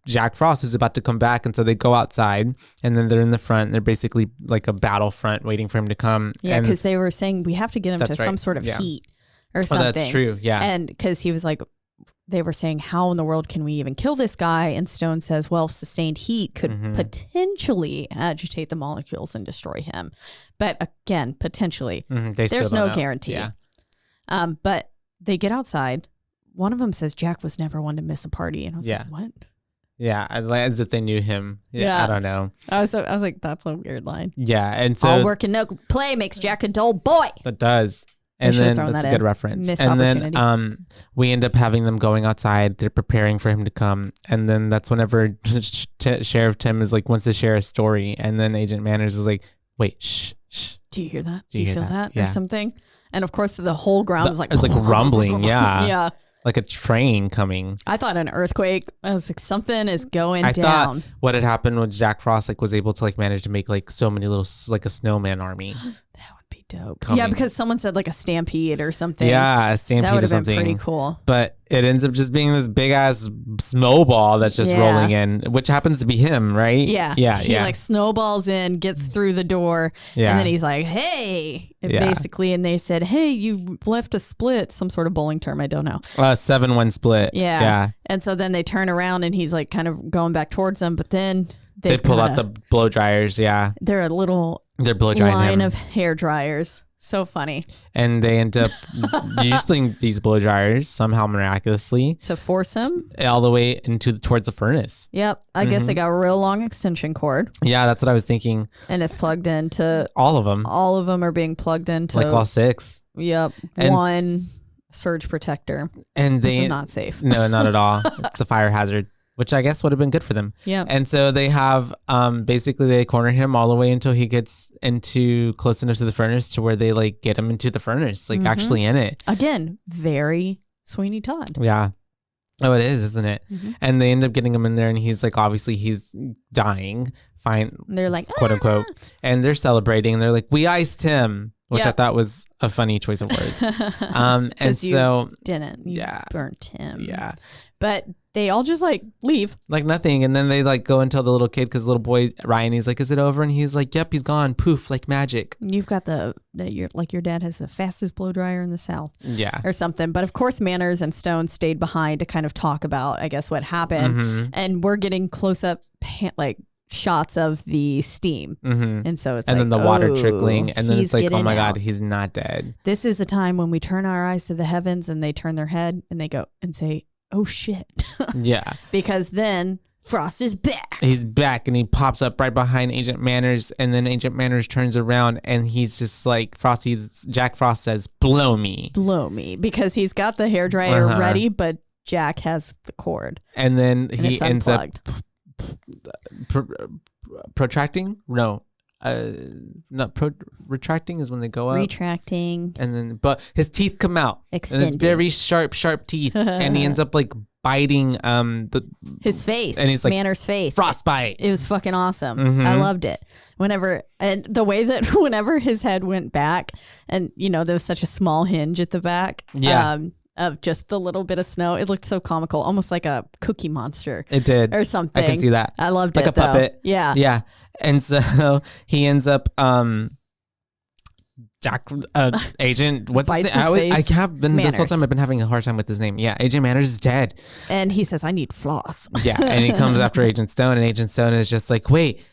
Jack Frost, who's about to come back. And so they go outside and then they're in the front. They're basically like a battlefront waiting for him to come. Yeah, because they were saying we have to get him to some sort of heat or something. Oh, that's true. Yeah. And because he was like, they were saying, how in the world can we even kill this guy? And Stone says, well, sustained heat could potentially agitate the molecules and destroy him. But again, potentially. There's no guarantee. Yeah. But they get outside. One of them says Jack was never one to miss a party. And I was like, what? Yeah, as if they knew him. Yeah, I don't know. I was like, that's a weird line. Yeah, and so all work and no play makes Jack a dull boy. That does. And then that's a good reference. And then we end up having them going outside. They're preparing for him to come. And then that's whenever Sheriff Tim is like, wants to share a story. And then Agent Manners is like, wait, shh. Do you hear that? Do you feel that? Or something? And of course, the whole ground was like... It's like rumbling, yeah. Yeah. Like a train coming. I thought an earthquake. I was like, something is going down. Thought what had happened was Jack Frost like was able to like manage to make like so many little like a snowman army. That would be dope. Yeah, because someone said like a stampede or something. Yeah, a stampede or something. That would have been pretty cool. But it ends up just being this big ass snowball that's just rolling in, which happens to be him, right? Yeah. He like snowballs in, gets through the door, and then he's like, hey, basically. And they said, hey, you left a split, some sort of bowling term. I don't know. 7-1 split. Yeah. And so then they turn around and he's like kind of going back towards them, but then they pull out the blow dryers. Yeah. They're a little blow drying line him. of hair dryers. So funny. And they end up using these blow dryers somehow miraculously to force him all the way towards the furnace. Yep. I guess they got a real long extension cord. Yeah, that's what I was thinking. And it's plugged into all of them. All of them are being plugged into like all 6. Yep. And one surge protector. And this is not safe. No, not at all. It's a fire hazard, which I guess would have been good for them. Yeah. And so they have basically they corner him all the way until he gets into close enough to the furnace to where they like get him into the furnace, like actually in it. Again, very Sweeney Todd. Yeah. Oh, it is, isn't it? And they end up getting him in there, and he's like, obviously he's dying. Fine. They're like, quote unquote. And they're celebrating. And they're like, we iced him. Which I thought was a funny choice of words. And so you burnt him. Yeah. But they all just like leave. Like nothing. And then they like go and tell the little kid, because the little boy, Ryan, he's like, is it over? And he's like, yep, he's gone. Poof, like magic. You've got your dad has the fastest blow dryer in the South. Yeah. Or something. But of course, Manners and Stone stayed behind to kind of talk about, I guess, what happened. And we're getting close up shots of the steam. And so it's then the water trickling, and then it's like, oh my God, he's not dead. This is a time when we turn our eyes to the heavens, and they turn their head and they go and say, oh shit. Yeah. Because then Frost is back. He's back, and he pops up right behind Agent Manners, and then Agent Manners turns around, and he's just like, Jack Frost says, blow me. Blow me. Because he's got the hairdryer ready, but Jack has the cord. And then he it's ends unplugged. up protracting. No, retracting is when they go up. Retracting. And then, but his teeth come out. Extending. And it's very sharp teeth. And he ends up like biting his face. And he's like, Manner's face. Frostbite. It was fucking awesome. Mm-hmm. I loved it. And the way that whenever his head went back, and there was such a small hinge at the back. Yeah. Of just the little bit of snow. It looked so comical, almost like a Cookie Monster. It did. Or something. I can see that. I loved like it, a puppet. Yeah. Yeah. And so he ends up Jack Agent, what's his name? I have been Manners. This whole time I've been having a hard time with his name. Yeah, Agent Manners is dead. And he says, I need floss. Yeah, and he comes after Agent Stone, and Agent Stone is just like, wait,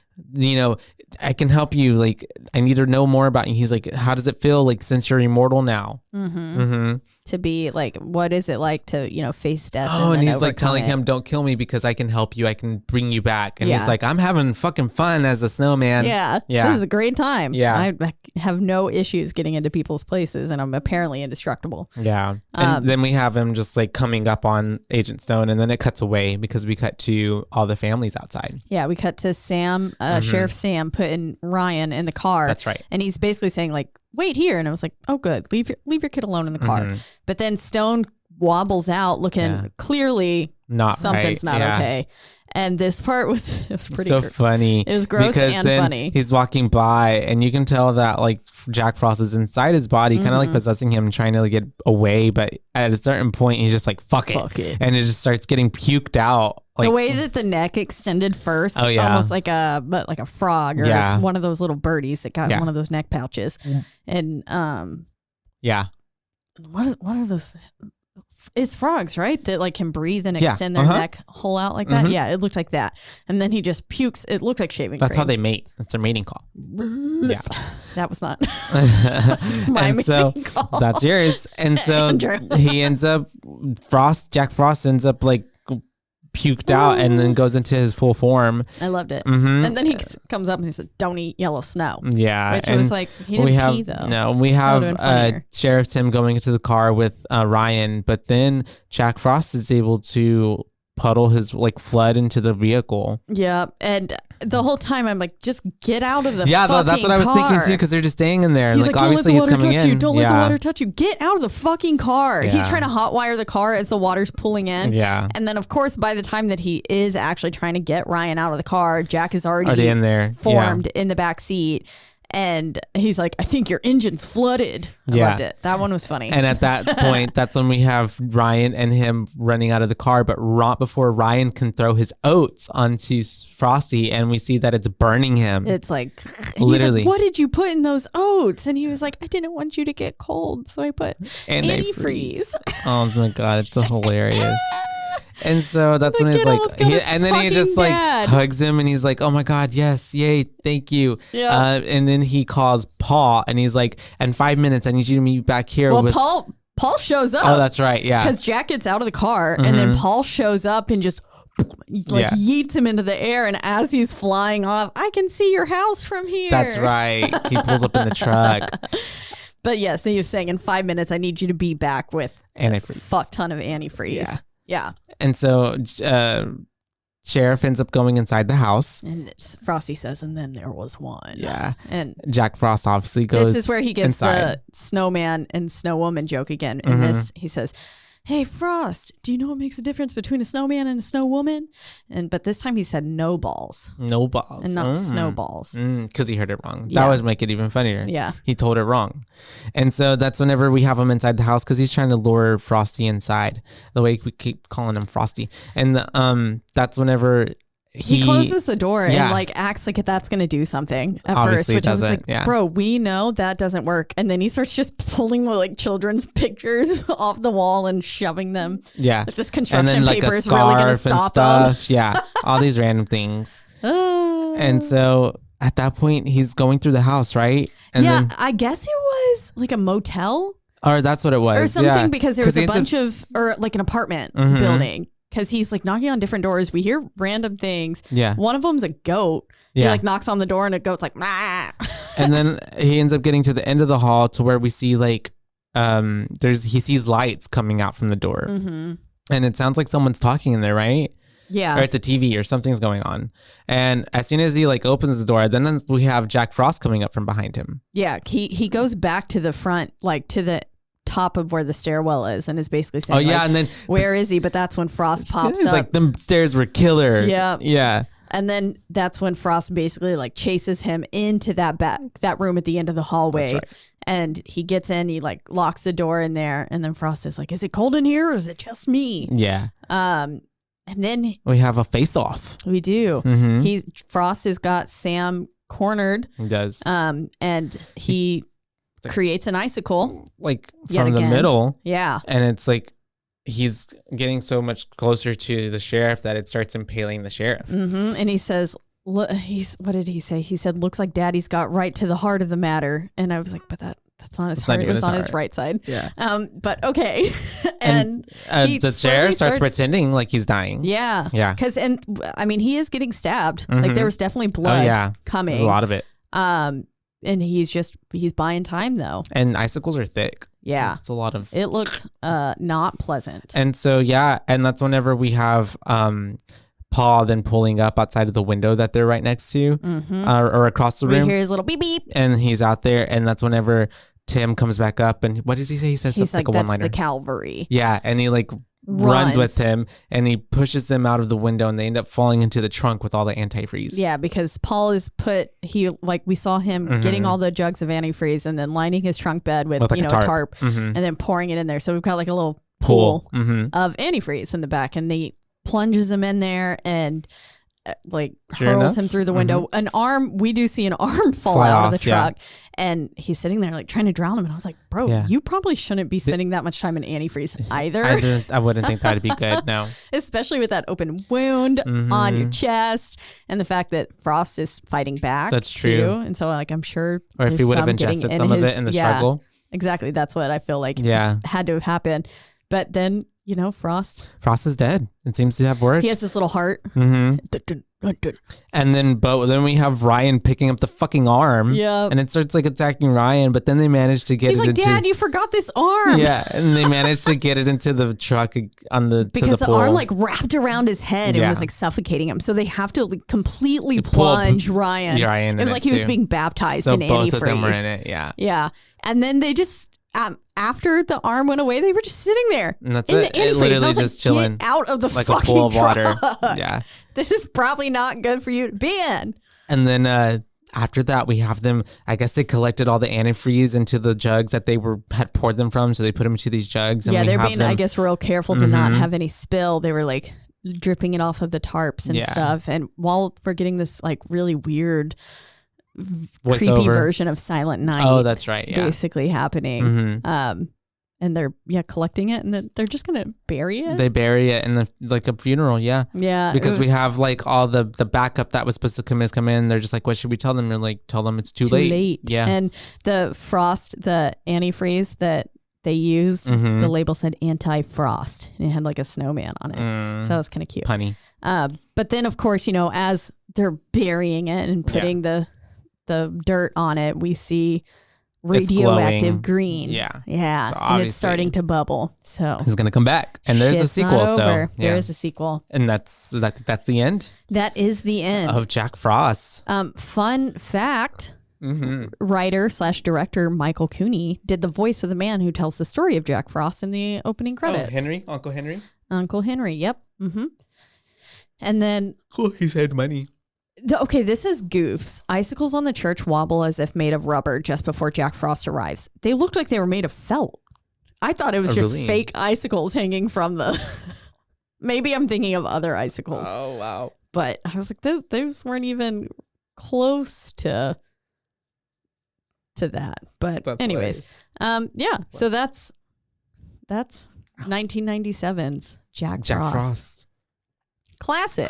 I can help you. Like, I need to know more about you. He's like, how does it feel like since you're immortal now? Mm-hmm. Mm-hmm. To be like, what is it like to, face death? Oh, and he's like telling it. him, don't kill me because I can help you. I can bring you back. And Yeah. he's like, I'm having fucking fun as a snowman. Yeah. Yeah. This is a great time. Yeah. I have no issues getting into people's places, and I'm apparently indestructible. Yeah. And then we have him just like coming up on Agent Stone, and then it cuts away because we cut to all the families outside. Yeah, we cut to Sam, Sheriff Sam, putting Ryan in the car. That's right. And he's basically saying like, wait here. And I was like, oh, good. Leave your kid alone in the car. Mm-hmm. But then Stone wobbles out looking clearly something's not okay. And this part was pretty so funny. It was gross because and then funny. He's walking by, and you can tell that like Jack Frost is inside his body, kind of like possessing him, trying to like, get away. But at a certain point, he's just like, fuck it. And it just starts getting puked out. Like, the way that the neck extended first, Oh, yeah. almost like a frog or Yeah. one of those little birdies that got Yeah. one of those neck pouches. Yeah. And yeah. what are those? It's frogs, right? That like can breathe and Yeah. extend their neck hole out like that. Mhm. Yeah, it looked like that. And then he just pukes. It looked like shaving That's cream. how they mate. That's their mating call. Yeah. That was not. That's my And so mating call. that's yours. And so Andrew. he ends up, Jack Frost ends up like puked out and then goes into his full form. I loved it. Mm-hmm. And then he comes up and he said, "Don't eat yellow snow." Yeah. Which and was like, he didn't pee though. No, we That have would've been funnier. Sheriff Tim going into the car with Ryan, but then Jack Frost is able to puddle his like flood into the vehicle. Yeah. And the whole time I'm like, just get out of the Yeah, fucking that's what I was thinking car. too, because they're just staying in there. He's Like like, obviously don't let he's the water coming touch in. you. Don't let the water touch you. Get out of the fucking car. He's Yeah. trying to hotwire the car as the water's pulling in. Yeah. And then, of course, by the time that he is actually trying to get Ryan out of the car, Jack is already in there. formed in the back seat. And he's like, I think your engine's flooded. I loved it. That one was funny. And at that point, that's when we have Ryan and him running out of the car. But before Ryan can throw his oats onto Frosty, and we see that it's burning him. It's like, and Literally. he's like, what did you put in those oats? And he was like, I didn't want you to get cold. So I put antifreeze. Oh my God, it's so hilarious. And so that's The when he's kid almost like, got his and then he just fucking like dad. hugs him, and he's like, "Oh my God, yes, yay, thank you." Yeah. And then he calls Paul, and he's like, "In 5 minutes, I need you to meet back here." Well, with Paul shows up. Oh, that's right. Yeah. Because Jack gets out of the car, and then Paul shows up and just Yeah. yeets him into the air. And as he's flying off, I can see your house from here. That's right. He pulls up in the truck. But yes, he was saying, in 5 minutes, I need you to be back with Antifreeze. a fuck ton of antifreeze. Yeah. Yeah. And so Sheriff ends up going inside the house. And Frosty says, and then there was one. Yeah. And Jack Frost obviously goes. this is where he gives inside. the snowman and snowwoman joke again. In this, he says, "Hey, Frost, do you know what makes a difference between a snowman and a snowwoman?" But this time he said no balls No balls. and not snowballs. Because he heard it wrong. Yeah. That would make it even funnier. Yeah. He told it wrong. And so that's whenever we have him inside the house, because he's trying to lure Frosty inside. The way we keep calling him Frosty. And that's whenever He closes the door Yeah. and like acts like that's going to do something at Obviously first, which I was doesn't, like, yeah. bro, we know that doesn't work. And then he starts just pulling like children's pictures off the wall and shoving them. Yeah. Like this And construction then like paper a is really going to scarf and stop them. stuff. Yeah. All these random things. And so at that point, he's going through the house, right? And yeah, then, I guess it was like a motel or that's what it was. or something, yeah. because there was he a ends bunch up or like an apartment Mhm. building. Because he's like knocking on different doors. We hear random things. Yeah. One of them's a goat. He Yeah. like knocks on the door and a goat's like, "Mah." And then he ends up getting to the end of the hall to where we see like he sees lights coming out from the door. Mm-hmm. and it sounds like someone's talking in there, right? Yeah. Or it's a TV or something's going on. And as soon as he like opens the door, then we have Jack Frost coming up from behind him. Yeah. He goes back to the front, like to the top of where the stairwell is, and is basically saying, and then where is he? But that's when Frost pops up. Like, them stairs were killer. Yeah. And then that's when Frost basically like chases him into that room at the end of the hallway. That's right. And he gets in, he like locks the door in there, and then Frost is like, is it cold in here or is it just me? Yeah. And then we have a face-off. We do. Mm-hmm. Frost has got Sam cornered. He does. And he creates an icicle. Like from the middle. Yeah. And it's like he's getting so much closer to the sheriff that it starts impaling the sheriff. Mm-hmm. And he says, what did he say? He said, looks like Daddy's got right to the heart of the matter. And I was like, but that's not his heart. It was on his right side. Yeah. But okay. and the sheriff starts pretending like he's dying. Yeah. Yeah. And he is getting stabbed. Like there was definitely blood coming. There's a lot of it. And he's buying time though. And icicles are thick. Yeah. It's a lot of. It looked not pleasant. And so, and that's whenever we have Paul then pulling up outside of the window that they're right next to or across the room. We hear his little beep beep. And he's out there, and that's whenever Tim comes back up, and what does he say? He says something like a one-liner. That's the cavalry. Yeah, and he like runs with him, and he pushes them out of the window, and they end up falling into the trunk with all the antifreeze. Yeah, because Paul is we saw him getting all the jugs of antifreeze and then lining his trunk bed with like a tarp and then pouring it in there. So we've got like a little pool of antifreeze in the back, and they plunges him in there and hurls him through the window. We do see an arm fall out of the truck, and he's sitting there like trying to drown him. And I was like, bro, you probably shouldn't be spending that much time in antifreeze either. I wouldn't think that'd be good. No, especially with that open wound on your chest, and the fact that Frost is fighting back. That's true. Too. And so like I'm sure, or if he would have ingested some of it in the struggle. Exactly. That's what I feel like had to have happened. But then, Frost is dead. It seems to have worked. He has this little heart. And then we have Ryan picking up the fucking arm. Yeah. And it starts like attacking Ryan, but then they manage to get He's like, Dad, you forgot this arm. Yeah. And they managed to get it into the truck because the arm like wrapped around his head and was like suffocating him. So they have to like completely plunge Ryan. It was like he was being baptized in antifreeze. Both of them were in it. Yeah. Yeah. And then they just after the arm went away, they were just sitting there. And that's it. It literally just chilling. Get out of the like fucking a pool of water. truck. Yeah. This is probably not good for you to be in. And then after that, we have them, I guess they collected all the antifreeze into the jugs that they had poured them from. So they put them into these jugs. And they're being, I guess, real careful to not have any spill. They were like dripping it off of the tarps and stuff. And while we're getting this like really weird creepy version of Silent Night. Oh, that's right. Yeah. Basically happening. And they're collecting it, and then they're just gonna bury it. They bury it in like a funeral. Yeah. Yeah. Because we have like all the backup that was supposed to come in. They're just like, what should we tell them? They're like, tell them it's too late. Yeah. And the antifreeze that they used, the label said anti-frost, and it had like a snowman on it. So that was kind of cute. Punny. But then of course, as they're burying it and putting the dirt on it, we see radioactive green. Yeah. So and it's starting to bubble. So he's gonna come back, and there's a sequel. So there is a sequel, and that's the end. That is the end of Jack Frost. Fun fact: writer / director Michael Cooney did the voice of the man who tells the story of Jack Frost in the opening credits. Uncle Henry. Yep. And then he's had money. Okay, this is goofs. Icicles on the church wobble as if made of rubber just before Jack Frost arrives. They looked like they were made of felt. I thought it was just fake icicles hanging from the... Maybe I'm thinking of other icicles. Oh, wow. But I was like, those weren't even close to that. But anyways, so that's 1997's Jack Frost. Classic.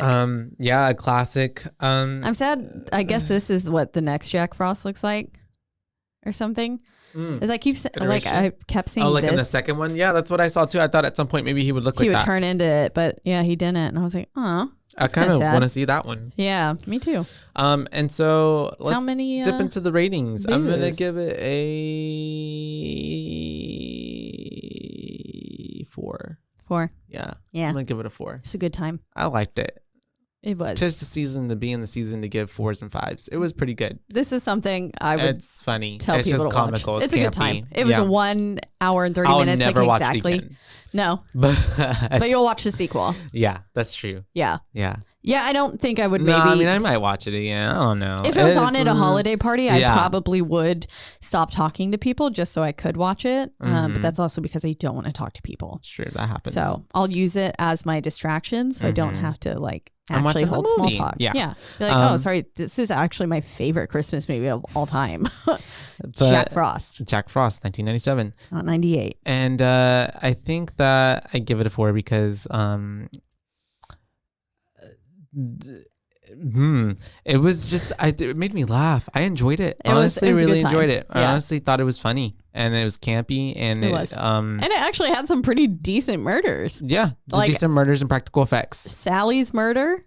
Classic. I'm sad. I guess this is what the next Jack Frost looks like, or something. As I keep I kept seeing. Oh, like in the second one. Yeah, that's what I saw too. I thought at some point maybe he would look like that. He would turn into it, but he didn't. And I was like, oh, I kind of want to see that one. Yeah, me too. And so let's How many, dip into the ratings. BooBaes? I'm gonna give it a 4. 4. Yeah. Yeah. I'm going to give it a 4. It's a good time. I liked it. It was. Just the season to be in the season to give 4s and 5s. It was pretty good. This is something I would It's funny. tell It's people just to comical. watch. It's It's a good campy. time. It was a 1 hour and 30 I'll minutes. never like watch exactly. it again. No. But You'll watch the sequel. yeah, that's true. Yeah. Yeah. Yeah, I don't think I would No, maybe. I mean, I might watch it again. I don't know. If it was on at a holiday party, yeah. I probably would stop talking to people just so I could watch it. But that's also because I don't want to talk to people. It's true. That happens. So I'll use it as my distraction so I don't have to like I'm actually watching the hold small movie. talk. Yeah. Be like, oh, sorry, this is actually my favorite Christmas movie of all time. Jack Frost. Jack Frost, 1997. Not 98. And I think that I give it a 4 because it was just it made me laugh. I enjoyed it. Honestly, really enjoyed it. I honestly thought it was funny and it was campy and it was. And it actually had some pretty decent murders. Yeah, Like- decent murders and practical effects. Sally's murder,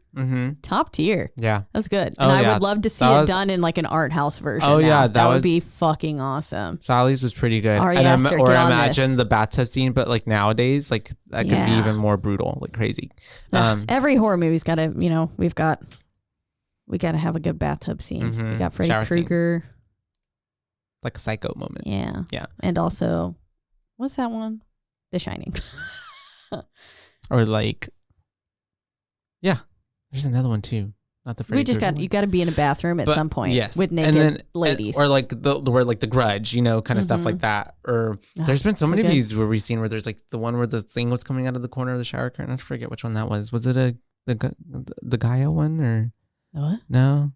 top tier. Yeah. That's good. Oh, And I yeah. would love to see That it was- done in like an art house version. Oh, now. yeah, that that would was- be fucking awesome. Sally's was pretty good. Ari And Aster, or get on imagine this. the bathtub scene, but like nowadays, like that could be Yeah. even more brutal, like crazy. Every horror movie's got to, we got to have a good bathtub scene. We got Freddy Shower scene. Krueger. Like a psycho moment. Yeah. Yeah. And also, what's that one? The Shining. Or like, yeah, there's another one too. Not the Freddy We just Krueger got, one. you got to be in a bathroom at But, some point yes. with And naked then- ladies. or like the word like The Grudge, kind of stuff like that. Or there's been so many of good. these where we've seen where there's like the one where the thing was coming out of the corner of the shower curtain. I forget which one that was. Was it the Gaia one or What? no?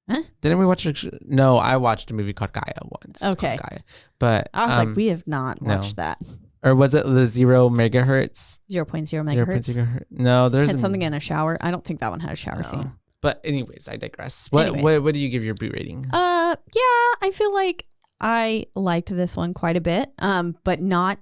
Huh? Didn't we watch No, I watched a movie called Gaia once. It's Okay. called Gaia. But I was like, we have not no. watched that. or was it the 0 megahertz? 0.0 megahertz. 0.0 No, there's Had something in a shower. I don't think that one had a shower scene. But anyways, I digress. What do you give your boot rating? Yeah, I feel like I liked this one quite a bit, but not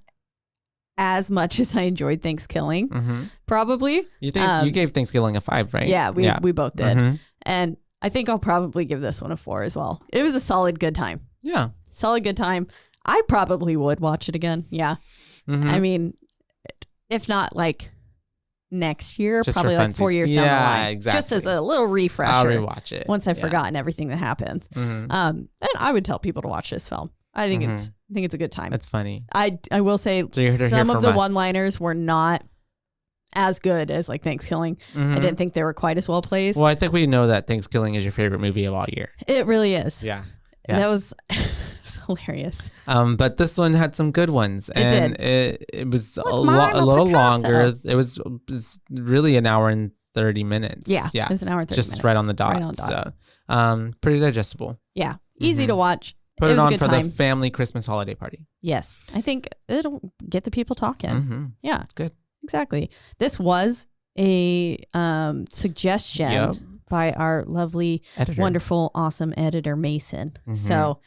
as much as I enjoyed Thanksgiving. Probably. You gave Thanksgiving a 5, right? Yeah, we both did. Mm-hmm. And I think I'll probably give this one a 4 as well. It was a solid good time. Yeah. Solid good time. I probably would watch it again. Yeah. I mean, if not like next year, Just probably for like 4 years down the line. exactly. Just as a little refresher. I'll rewatch it Once I've forgotten everything that happens. And I would tell people to watch this film. I think it's a good time. That's funny. I will say So you're here to hear some of from the us. one-liners were not as good as like Thanksgiving. I didn't think they were quite as well placed. Well, I think we know that Thanksgiving is your favorite movie of all year. It really is. Yeah. That was it's hilarious. But this one had some good ones, and it was a little longer. It was really an hour and 30 minutes. Yeah, it was an hour and 30 minutes. Just right on the dot. Right on dot. So, pretty digestible. Yeah, easy to watch. Put It it was a on good for time. the family Christmas holiday party. Yes, I think it'll get the people talking. Yeah, It's good. exactly. This was a suggestion by our lovely, Editor. wonderful, awesome editor Mason. So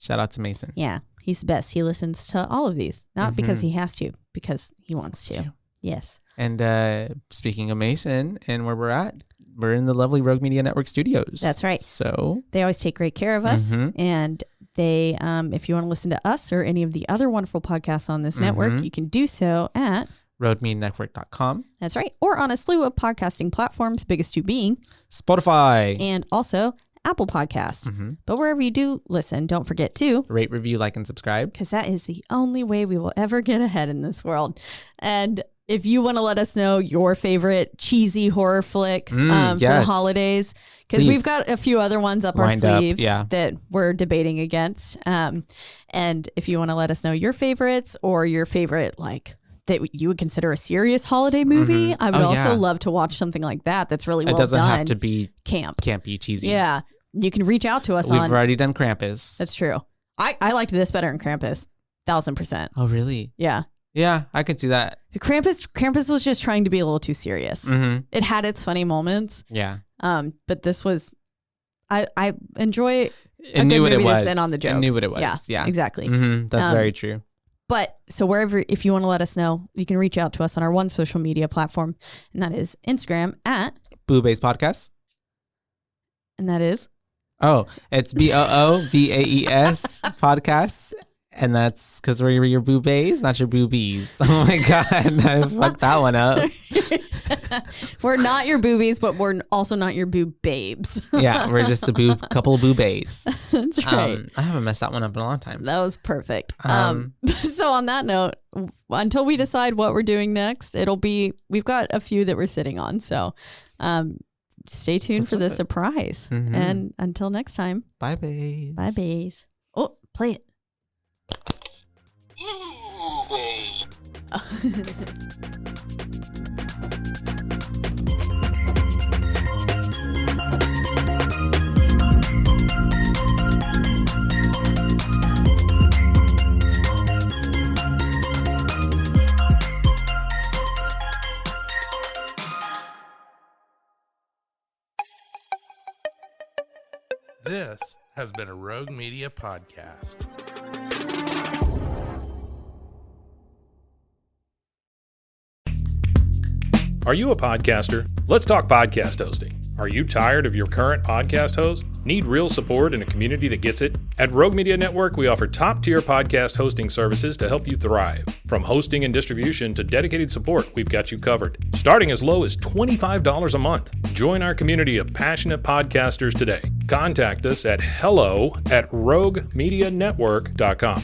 Shout out to Mason. yeah, he's the best. He listens to all of these, not because he has to, because he wants to. Yes. And speaking of Mason and where we're at, we're in the lovely Rogue Media Network studios. That's right. So They always take great care of us. And they, if you want to listen to us or any of the other wonderful podcasts on this network, you can do so at roadmedianetwork.com, that's right, or on a slew of podcasting platforms, biggest two being, Spotify, and also Apple Podcasts. But wherever you do listen, don't forget to rate, review, like, and subscribe. because that is the only way we will ever get ahead in this world. And if you want to let us know your favorite cheesy horror flick for the yes. holidays, because we've got a few other ones up our Lined up, sleeves yeah. that we're debating against. And if you want to let us know your favorites or your favorite, like, that you would consider a serious holiday movie, I would also love to watch something like that that's really well It doesn't done. have to be campy, cheesy. Yeah. You can reach out to us We've on... already done Krampus. That's true. I liked this better than Krampus. 1000%. Oh, really? Yeah. Yeah, I could see that. Krampus was just trying to be a little too serious. It had its funny moments. Yeah. But this was... I enjoy It knew what it was. that's in on the joke. It knew what it was. Yeah. Exactly. That's very true. But so wherever, if you want to let us know, you can reach out to us on our one social media platform, and that is Instagram at BooBaes Podcast. And that is Oh, it's BOOBAES Podcasts. And that's because we're your BooBaes, not your BooBees. Oh my God, I fucked that one up. We're not your boobies, but we're also not your boob babes. Yeah, we're just a couple of BooBaes. That's right. I haven't messed that one up in a long time. That was perfect. So on that note, until we decide what we're doing next, we've got a few that we're sitting on. So stay tuned for the surprise. Mm-hmm. And until next time. Bye, baes. Bye, baes. Oh, play it. This has been a Rogue Media podcast. Are you a podcaster? Let's talk podcast hosting. Are you tired of your current podcast host? Need real support in a community that gets it? At Rogue Media Network, we offer top-tier podcast hosting services to help you thrive. From hosting and distribution to dedicated support, we've got you covered. Starting as low as $25 a month. Join our community of passionate podcasters today. Contact us at hello@roguemedianetwork.com.